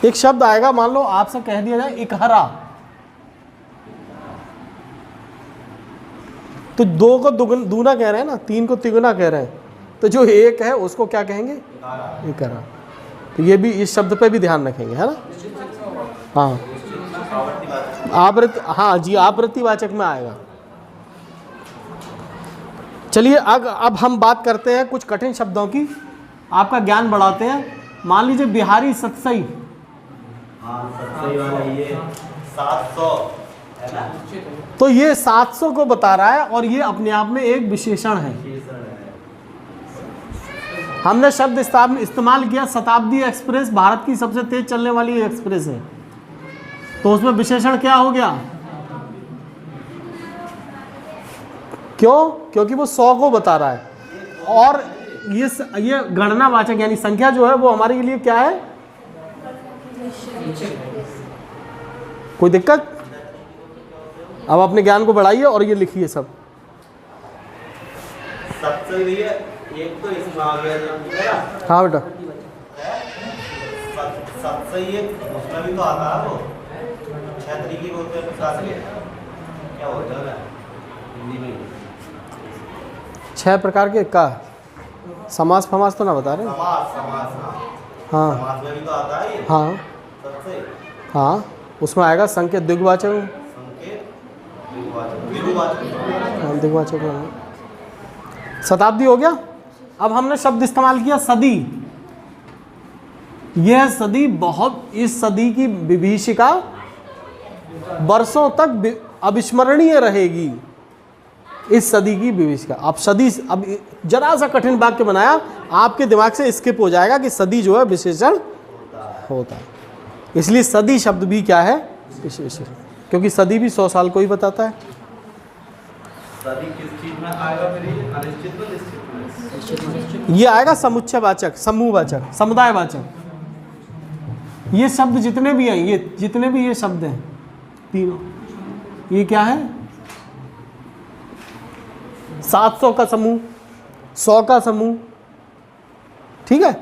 एक शब्द आएगा, मान लो आपसे कह दिया जाए इकहरा, तो दो को दूना कह रहे हैं ना, तीन को तिगुना कह रहे हैं, तो जो एक है उसको क्या कहेंगे? इकहरा। तो ये भी, इस शब्द पे भी ध्यान रखेंगे, है ना। हाँ हाँ जी, आवृत्तिवाचक में आएगा। चलिए अब हम बात करते हैं कुछ कठिन शब्दों की, आपका ज्ञान बढ़ाते हैं। मान लीजिए बिहारी सतसई। हाँ, सतसई वाला ये 700 है ना, तो ये 700 को बता रहा है और ये अपने आप में एक विशेषण है। हमने शब्द इस्तेमाल किया शताब्दी एक्सप्रेस, भारत की सबसे तेज चलने वाली एक्सप्रेस है, तो उसमें विशेषण क्या हो गया? क्यों? क्योंकि वो 100 को बता रहा है और ये गणनावाचक यानी संख्या जो है वो हमारे लिए क्या है? कोई दिक्कत? अब अपने ज्ञान को बढ़ाइए और ये लिखिए सब। सतसई भैया एक तो इसमें आ गया। हाँ बेटा, सतसई एक उसमें भी तो आता है वो। छह तरीके के होते हैं प्रकाश के, क्या होता है हिंदी में? 6 प्रकार के का समास फमास तो ना बता रहे? समास, समास, हाँ समास में भी तो आता है ये हाँ सबसे। हाँ, उसमें आएगा संकेत द्विगुवाचक, संकेत द्विगुवाचक। द्विगुवाचक में। शताब्दी हो गया। अब हमने शब्द इस्तेमाल किया सदी। यह सदी बहुत, इस सदी की विभीषिका वर्षों तक अविस्मरणीय रहेगी। इस सदी की विभीषिका। अब सदी, अब जरा सा कठिन वाक्य बनाया, आपके दिमाग से स्किप हो जाएगा कि सदी जो है विशेषण होता है। इसलिए सदी शब्द भी क्या है? विशेषण, क्योंकि सदी भी 100 साल को ही बताता है। सदी किस चीज में आएगा मेरी? अनिश्चित में, निश्चित में? ये आएगा समुच्चयवाचक, समूहवाचक, समुदायवाचक। ये शब्द जितने भी हैं, ये जितने भी ये शब्द हैं तीनों, ये क्या है? 700 का समूह, 100 का समूह, ठीक है।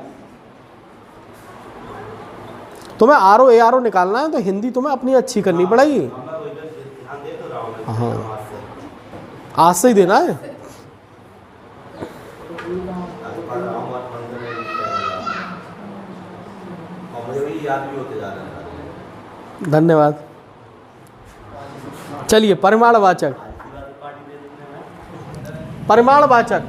तुम्हें आर ए आर निकालना है तो हिंदी तुम्हें अपनी अच्छी करनी पड़ेगी। ध्यान दे तो रहा हूँ मैं। हाँ, आज से ही देना है। और मुझे भी याद भी होते जा रहा है। धन्यवाद। चलिए, परिमाणवाचक। परिमाणवाचक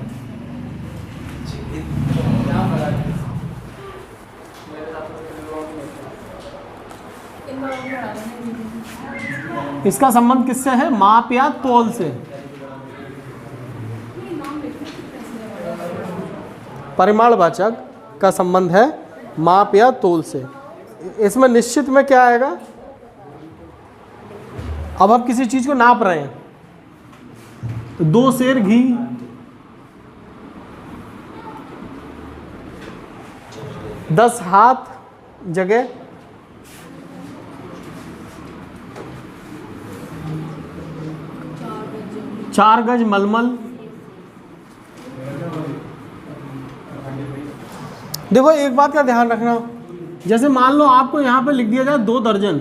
इसका संबंध किससे है? माप या तोल से। परिमाणवाचक का संबंध है माप या तोल से। इसमें निश्चित में क्या आएगा? अब आप किसी चीज को नाप रहे हैं तो 2 सेर घी, दस हाथ जगह, चार गज मलमल। देखो एक बात का ध्यान रखना, जैसे मान लो आपको यहां पे लिख दिया जाए 2 दर्जन,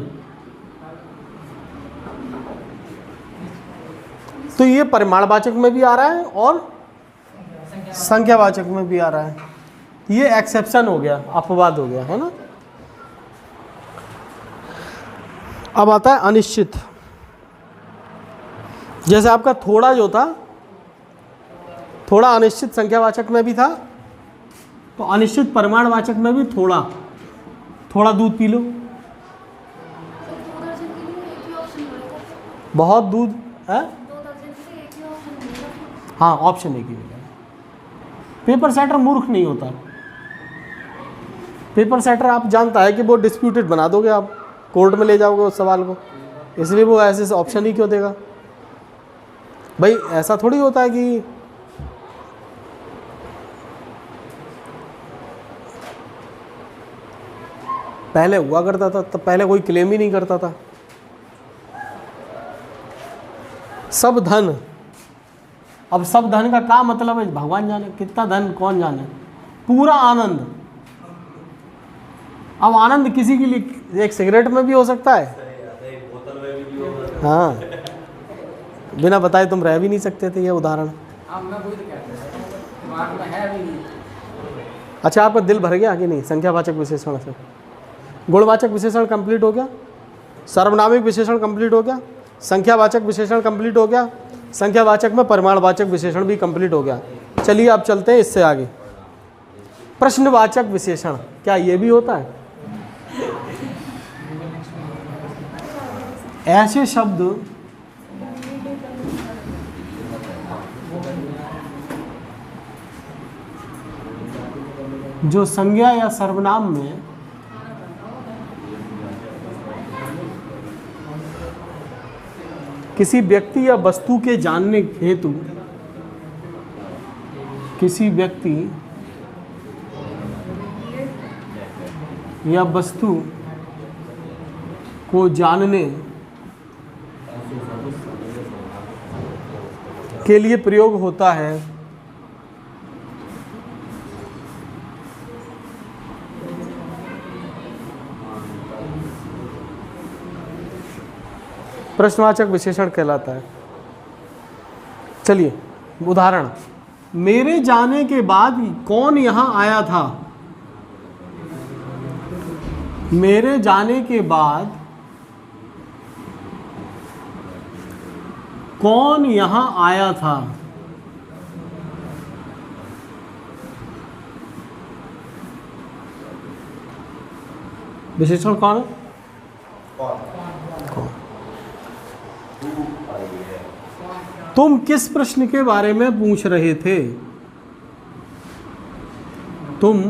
तो ये परिमाणवाचक में भी आ रहा है और संख्यावाचक में भी आ रहा है। ये एक्सेप्शन हो गया, अपवाद हो गया, है ना। अब आता है अनिश्चित। जैसे आपका थोड़ा जो था, थोड़ा अनिश्चित संख्यावाचक में भी था, तो अनिश्चित परिमाणवाचक में भी थोड़ा, थोड़ा दूध पी लो। तो 2 दर्जन के लिए एक ही ऑप्शन मिलेगा। बहुत दूध है, 2 दर्जन के लिए एक ही ऑप्शन मिलेगा। हाँ ऑप्शन एक ही मिलेगा। पेपर सेटर मूर्ख नहीं होता। पेपर सेटर आप जानता है कि वो डिस्प्यूटेड बना दोगे, आप कोर्ट में ले जाओगे उस सवाल को, इसलिए वो ऐसे ऑप्शन ही क्यों देगा भाई? ऐसा थोड़ी होता है कि पहले हुआ करता था, तब पहले कोई क्लेम ही नहीं करता था। सब धन, अब सब धन का क्या मतलब है भगवान जाने, कितना धन कौन जाने। पूरा आनंद, अब आनंद किसी के लिए एक सिगरेट में भी हो सकता है। बोतल में भी होगा। हाँ, बिना बताए तुम रह भी नहीं सकते थे, ये उदाहरण। अच्छा, आपका दिल भर गया कि नहीं संख्यावाचक विशेषण से? गुणवाचक विशेषण कंप्लीट हो गया, सर्वनामिक विशेषण कंप्लीट हो गया, संख्यावाचक विशेषण कंप्लीट हो गया, संख्यावाचक में परिमाणवाचक विशेषण भी कंप्लीट हो गया। चलिए अब चलते हैं इससे आगे। प्रश्नवाचक विशेषण, क्या ये भी होता है? ऐसे शब्द जो संज्ञा या सर्वनाम में किसी व्यक्ति या वस्तु के जानने हेतु, किसी व्यक्ति या वस्तु को जानने के लिए प्रयोग होता है। प्रश्नवाचक विशेषण कहलाता है। चलिए उदाहरण, मेरे जाने के बाद कौन यहाँ आया था। मेरे जाने के बाद कौन यहाँ आया था। विशेषण कौन है? कौन? तुम किस प्रश्न के बारे में पूछ रहे थे। तुम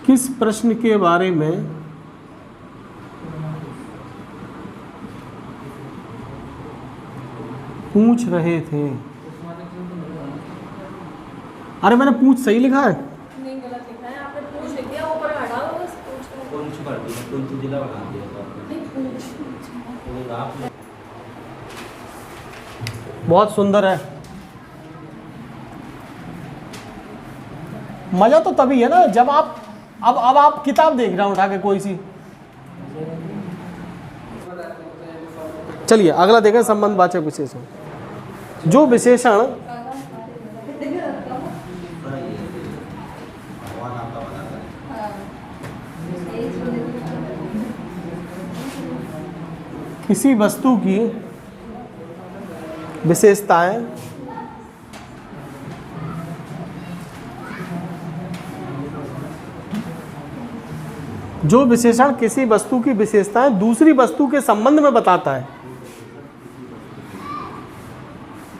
किस प्रश्न के बारे में पूछ रहे थे। अरे मैंने पूछ सही लिखा है? नहीं, गलत लिखा है आपने। पूछ लिख दिया, ऊपर हटाओ बस। पूछ कुंच कर दिया, कुंच जिला बना दिया था आपने। नहीं, पूछ तो आपने बहुत सुंदर है। मजा तो तभी है ना जब आप अब आप किताब देख रहे हैं उठा के कोई सी। चलिए अगला देखें, संबंधवाचक विशेषण। जो विशेषण भगवान आपका बना था। किसी वस्तु की विशेषताएं जो विशेषण किसी वस्तु की विशेषताएं दूसरी वस्तु के संबंध में बताता है।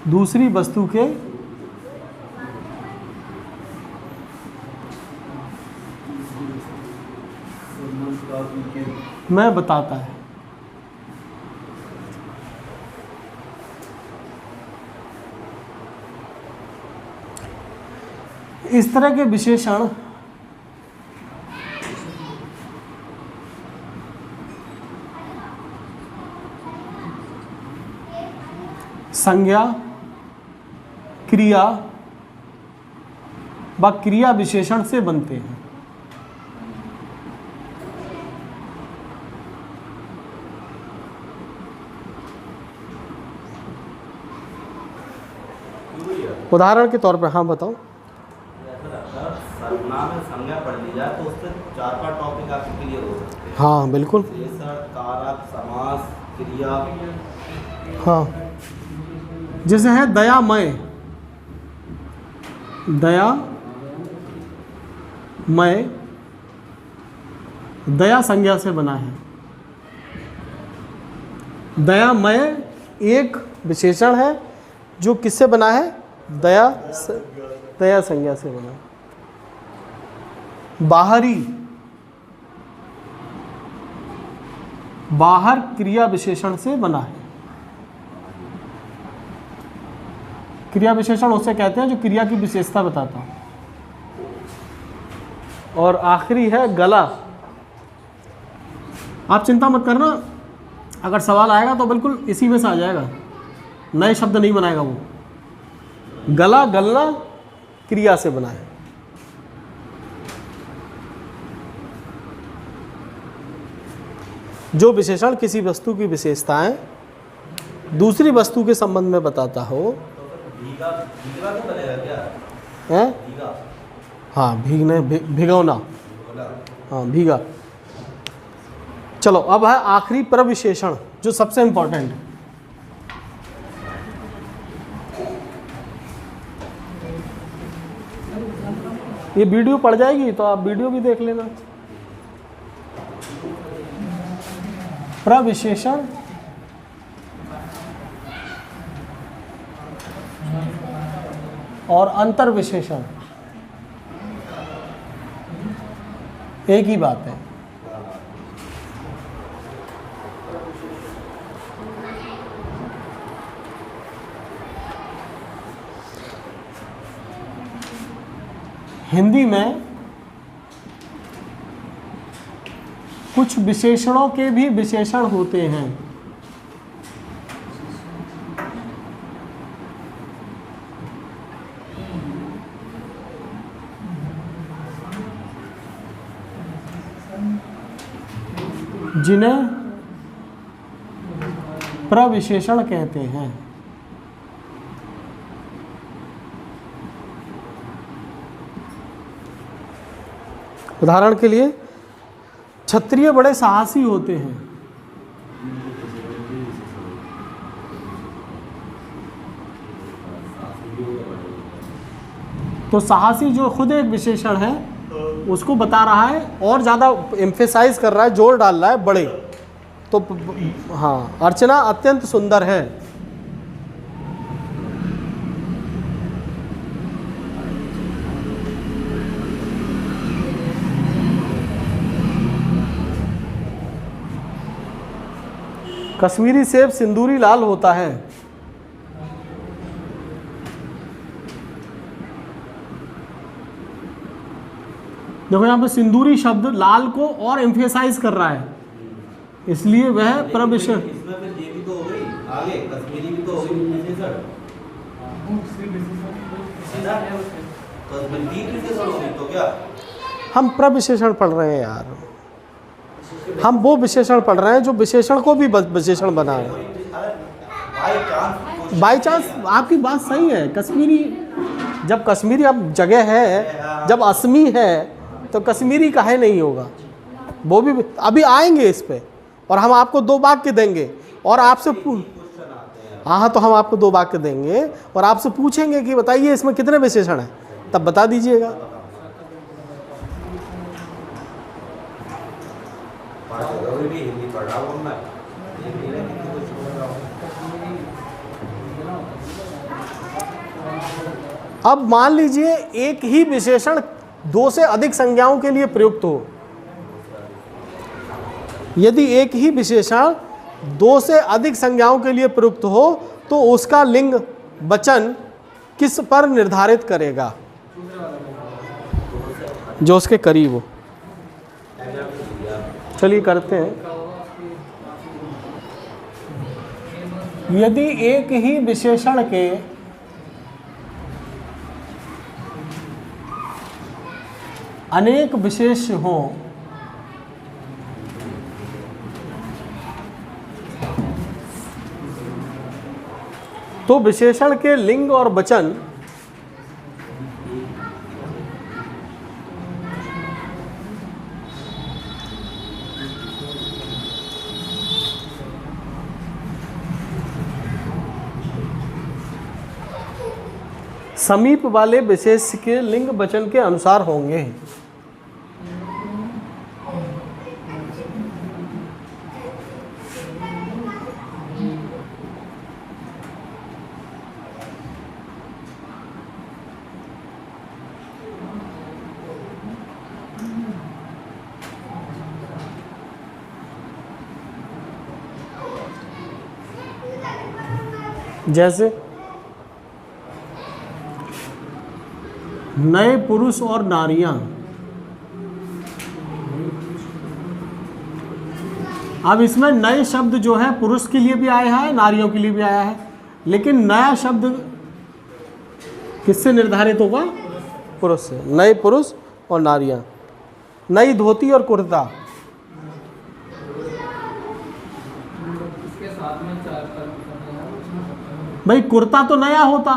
दूसरी वस्तु के में बताता है। इस तरह के विशेषण संज्ञा, क्रिया व क्रिया विशेषण से बनते हैं। उदाहरण के तौर पर, हाँ बताओ। सर्वनाम में संज्ञा पढ़ ली जाए तो उससे 4-5 टॉपिक आपके क्लियर हो सकते हैं। हाँ बिल्कुल। विशेषण, कारक, समास, क्रिया। हाँ जैसे है दयामय। दयामय दया संज्ञा से बना है। दयामय एक विशेषण है जो किससे बना है? दया संज्ञा से बना है। बाहरी, बाहर क्रिया विशेषण से बना है। क्रिया विशेषण उसे कहते हैं जो क्रिया की विशेषता बताता है। और आखिरी है गला। आप चिंता मत करना, अगर सवाल आएगा तो बिल्कुल इसी में से आ जाएगा, नए शब्द नहीं बनाएगा वो। गला, गलना क्रिया से बना है। जो विशेषण किसी वस्तु की विशेषताएं दूसरी वस्तु के संबंध में बताता हो। भीगा, भीगा तो बनेगा क्या? है? भीगा। हाँ भीगने, भिगोना। हाँ भीगा। चलो अब है आखिरी प्रविशेषण जो सबसे इंपॉर्टेंट है। ये वीडियो पड़ जाएगी तो आप वीडियो भी देख लेना। प्रविशेषण और अंतर्विशेषण एक ही बात है। हिंदी में कुछ विशेषणों के भी विशेषण होते हैं। जिन्हें प्रविशेषण कहते हैं। उदाहरण के लिए क्षत्रिय बड़े साहसी होते हैं। तो साहसी जो खुद एक विशेषण है उसको बता रहा है और ज़्यादा एम्फेसाइज कर रहा है, जोर डाल रहा है बड़े। तो हाँ, अर्चना अत्यंत सुंदर है। कश्मीरी सेब सिंदूरी लाल होता है। देखो यहाँ पे सिंदूरी शब्द लाल को और एम्फेसाइज कर रहा है, इसलिए वह प्रविशेषण। इसमें फिर ये भी तो हो गई आगे, कश्मीरी भी तो हो गई विशेषण, तो इसमें तीन विशेषण हो गई तो क्या? हम प्रविशेषण पढ़ रहे हैं यार, हम वो विशेषण पढ़ रहे हैं जो विशेषण को भी विशेषण बना है। बाई चांस आपकी बात सही है। कश्मीरी, जब कश्मीरी अब जगह है, जब असमी है तो कश्मीरी काहे नहीं होगा। वो भी अभी आएंगे इस पे, और हम आपको 2 वाक्य देंगे और आपसे हाँ, तो हम आपको 2 वाक्य देंगे और आपसे पूछेंगे कि बताइए इसमें कितने विशेषण हैं, तब बता दीजिएगा। भी हिंदी पढ़ रहा हूँ मैं, अब मान लीजिए एक ही विशेषण 2 से अधिक संज्ञाओं के लिए प्रयुक्त हो। यदि एक ही विशेषण 2 से अधिक संज्ञाओं के लिए प्रयुक्त हो तो उसका लिंग वचन किस पर निर्धारित करेगा? जो उसके करीब हो। चलिए करते हैं। यदि एक ही विशेषण के अनेक विशेष हों तो विशेषण के लिंग और वचन समीप वाले विशेष के लिंग वचन के अनुसार होंगे। जैसे नए पुरुष और नारियां। अब इसमें नए शब्द जो है पुरुष के लिए भी आया है, नारियों के लिए भी आया है, लेकिन नया शब्द किससे निर्धारित होगा? पुरुष से। नए पुरुष और नारियां। नई धोती और कुर्ता। भाई कुर्ता तो नया होता,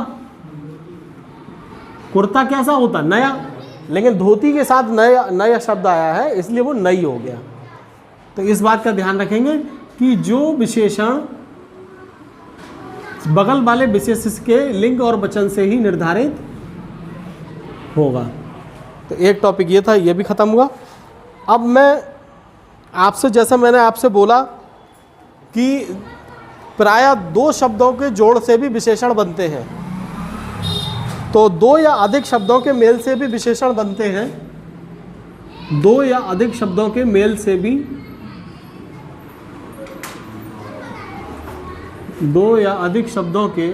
कुर्ता कैसा होता? नया। लेकिन धोती के साथ नया नया शब्द आया है, इसलिए वो नई हो गया। तो इस बात का ध्यान रखेंगे कि जो विशेषण बगल वाले विशेष के लिंग और वचन से ही निर्धारित होगा। तो एक टॉपिक ये था, ये भी ख़त्म हुआ। अब मैं आपसे, जैसा मैंने आपसे बोला कि प्रायः 2 शब्दों के जोड़ से भी विशेषण बनते हैं, तो 2 या अधिक शब्दों के मेल से भी विशेषण बनते हैं। 2 या अधिक शब्दों के मेल से भी 2 या अधिक शब्दों के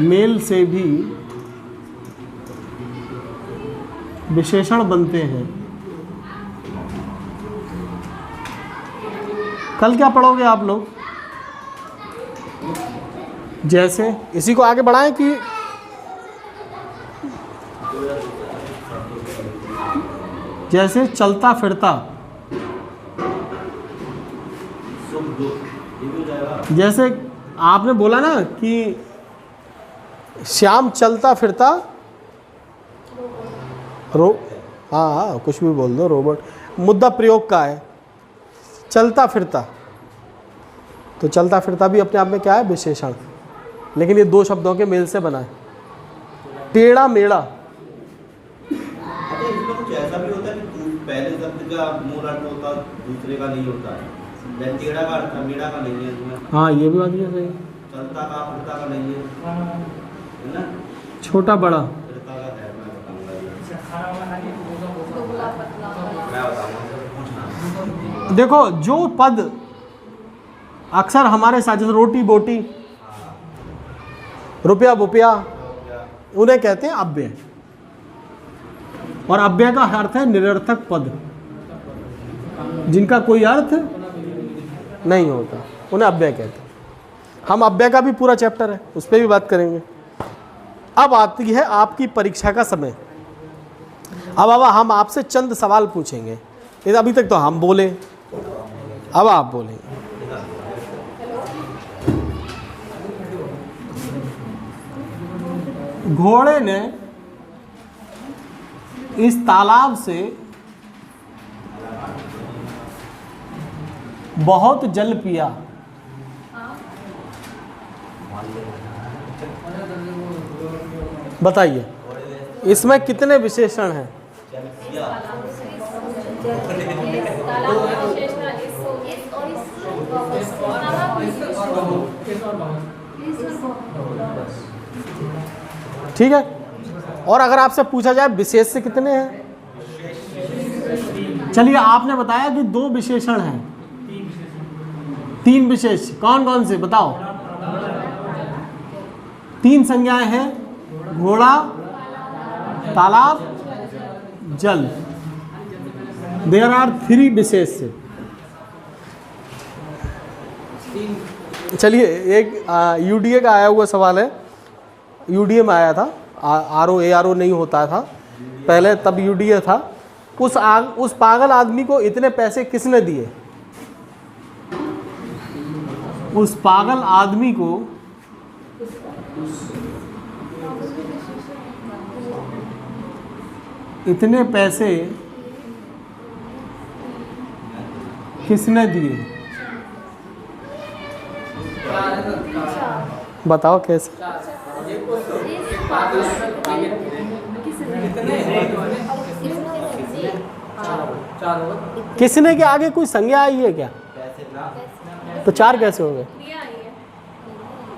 मेल से भी विशेषण बनते हैं। कल क्या पढ़ोगे आप लोग? जैसे इसी को आगे बढ़ाएं कि जैसे चलता फिरता, सुख दुख, ये भी हो जाएगा। जैसे आपने बोला ना कि श्याम चलता फिरता हाँ हाँ कुछ भी बोल दो, रोबोट मुद्दा प्रयोग का है, चलता फिरता, तो चलता फिरता भी अपने आप में क्या है, विशेषण। लेकिन ये दो शब्दों के मेल से बना है। टेढ़ा मेढ़ा, अच्छा इसमें कुछ ऐसा भी होता है कि पहले शब्द का मूल अर्थ होता है दूसरे का नहीं होता है, जैसे टेढ़ा का अर्थ मेढ़ा का नहीं है इसमें, हाँ ये भी बात ये सही है। चलता का फिरता का नहीं है ना, छोटा बड़ा, फिरता का है, मैं बताऊंगा ये। दुबला पतला मैं बताऊंगा, पूछना। देखो जो पद अक्सर हमारे साथ, जैसे रोटी बोटी, रुपया बुपया, उन्हें कहते हैं अव्यय। और अव्यय का अर्थ है निरर्थक पद, जिनका कोई अर्थ नहीं होता, उन्हें अव्यय कहते हैं। हम अव्यय का भी पूरा चैप्टर है, उस पर भी बात करेंगे। अब आती है आपकी परीक्षा का समय। अब हम आपसे चंद सवाल पूछेंगे। अभी तक तो हम बोले, अब आप बोलेंगे। घोड़े ने इस तालाब से बहुत जल पिया। बताइए इसमें कितने विशेषण हैं? ठीक है। और अगर आपसे पूछा जाए विशेष से कितने हैं? चलिए आपने बताया कि दो विशेषण हैं, तीन विशेष कौन कौन से बताओ? तीन संज्ञाएं हैं, घोड़ा, तालाब, जल। देयर आर थ्री विशेष। चलिए एक यूडीए का आया हुआ सवाल है, यूडीए में आया था, आरओ नहीं होता था पहले, तब यूडीए था। उस पागल आदमी को इतने पैसे किसने दिए? उस पागल आदमी को इतने पैसे किसने दिए? बताओ कैसे? किसने के आगे कोई संज्ञा आई है क्या? तो चार कैसे हो गए?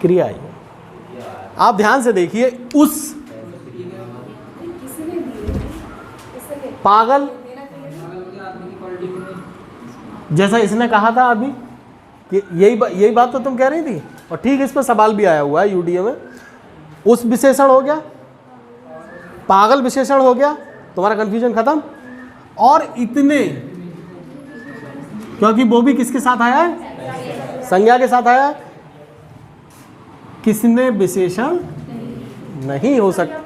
क्रिया आई है। आप ध्यान से देखिए, उस पागल, जैसा इसने कहा था अभी कि यही बात तो तुम कह रही थी, और ठीक इस पर सवाल भी आया हुआ है यूडीए में। उस विशेषण हो गया, पागल विशेषण हो गया, तुम्हारा कंफ्यूजन खत्म। और इतने, क्योंकि वो भी किसके साथ आया है? संज्ञा के साथ आया है। किसने विशेषण नहीं हो सकता,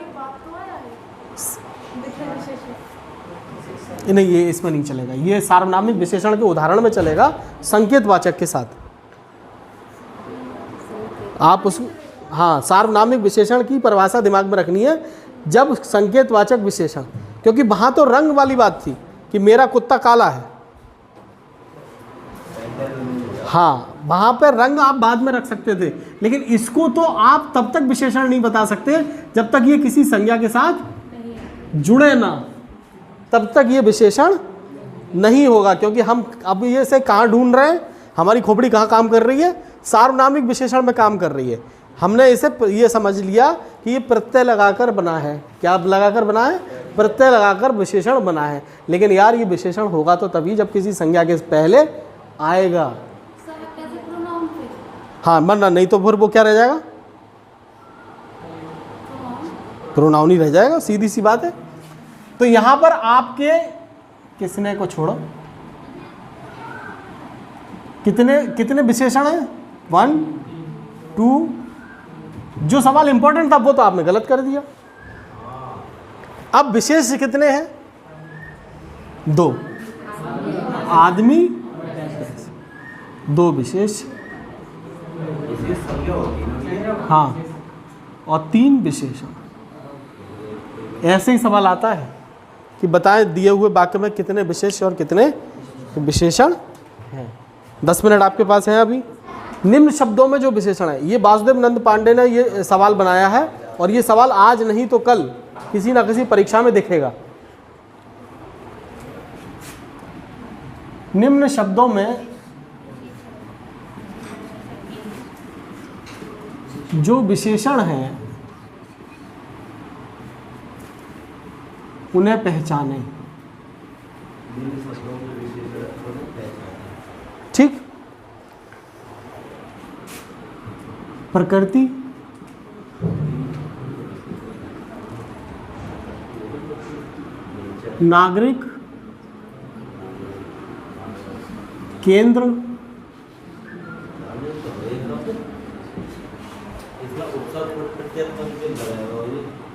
नहीं ये इसमें नहीं चलेगा, ये सार्वनामिक विशेषण के उदाहरण में चलेगा, संकेतवाचक के साथ। आप उस हाँ सार्वनामिक विशेषण की परिभाषा दिमाग में रखनी है, जब संकेतवाचक विशेषण, क्योंकि वहां तो रंग वाली बात थी कि मेरा कुत्ता काला है, हाँ वहां पर रंग आप बाद में रख सकते थे, लेकिन इसको तो आप तब तक विशेषण नहीं बता सकते जब तक ये किसी संज्ञा के साथ जुड़े ना, तब तक ये विशेषण नहीं होगा। क्योंकि हम अब ये से कहाँ ढूंढ रहे हैं, हमारी खोपड़ी कहाँ काम कर रही है? सार्वनामिक विशेषण में काम कर रही है। हमने इसे ये समझ लिया कि ये प्रत्यय लगाकर बना है। क्या लगाकर बना है? प्रत्यय लगाकर विशेषण बना है। लेकिन यार ये विशेषण होगा तो तभी जब किसी संज्ञा के पहले आएगा। हाँ मरना, नहीं तो फिर वो क्या रह जाएगा? प्रोनाउन ही रह जाएगा, सीधी सी बात है। तो यहां पर आपके किसने को छोड़ो, कितने विशेषण हैं? 1 2। जो सवाल इंपॉर्टेंट था वो तो आपने गलत कर दिया। अब विशेष कितने हैं? 2 आदमी, 2 विशेष। संज्ञा होती है ना। हाँ, और 3 विशेषण। ऐसे ही सवाल आता है कि बताएं दिए हुए वाक्य में कितने विशेष और कितने विशेषण हैं। 10 मिनट आपके पास हैं अभी। निम्न शब्दों में जो विशेषण है, ये वासुदेव नंद पांडे ने ये सवाल बनाया है और ये सवाल आज नहीं तो कल किसी ना किसी परीक्षा में दिखेगा। निम्न शब्दों में जो विशेषण हैं उन्हें पहचानें। ठीक। प्रकृति, नागरिक, केंद्र,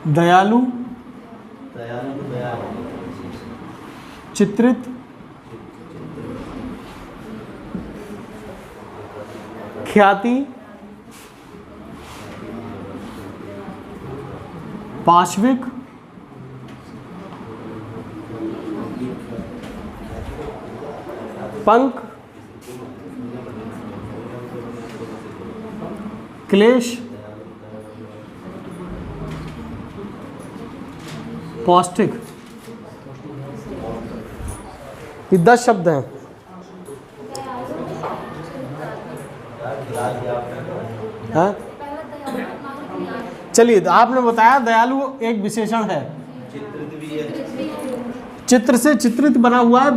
दयालु, चित्रित, ख्याति, पाश्विक, पंख, क्लेश, पौष्टिक। ये 10 शब्द हैं। हाँ? चलिए, आपने बताया दयालु एक विशेषण है। चित्रित भी है। चित्र से चित्रित बना हुआ है,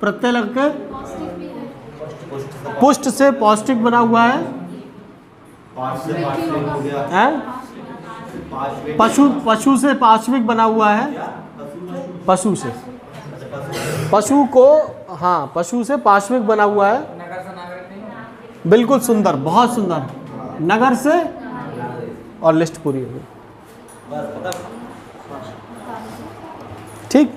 प्रत्यय लग के। पुष्ट से पौष्टिक बना हुआ है। हो गया। हैं? पशु, पशु से पाश्विक बना हुआ है। पशु से, पशु को, हाँ, पशु से पाश्विक बना हुआ है। बिल्कुल सुंदर, बहुत सुंदर। नगर से, और लिस्ट पूरी हो गई। ठीक।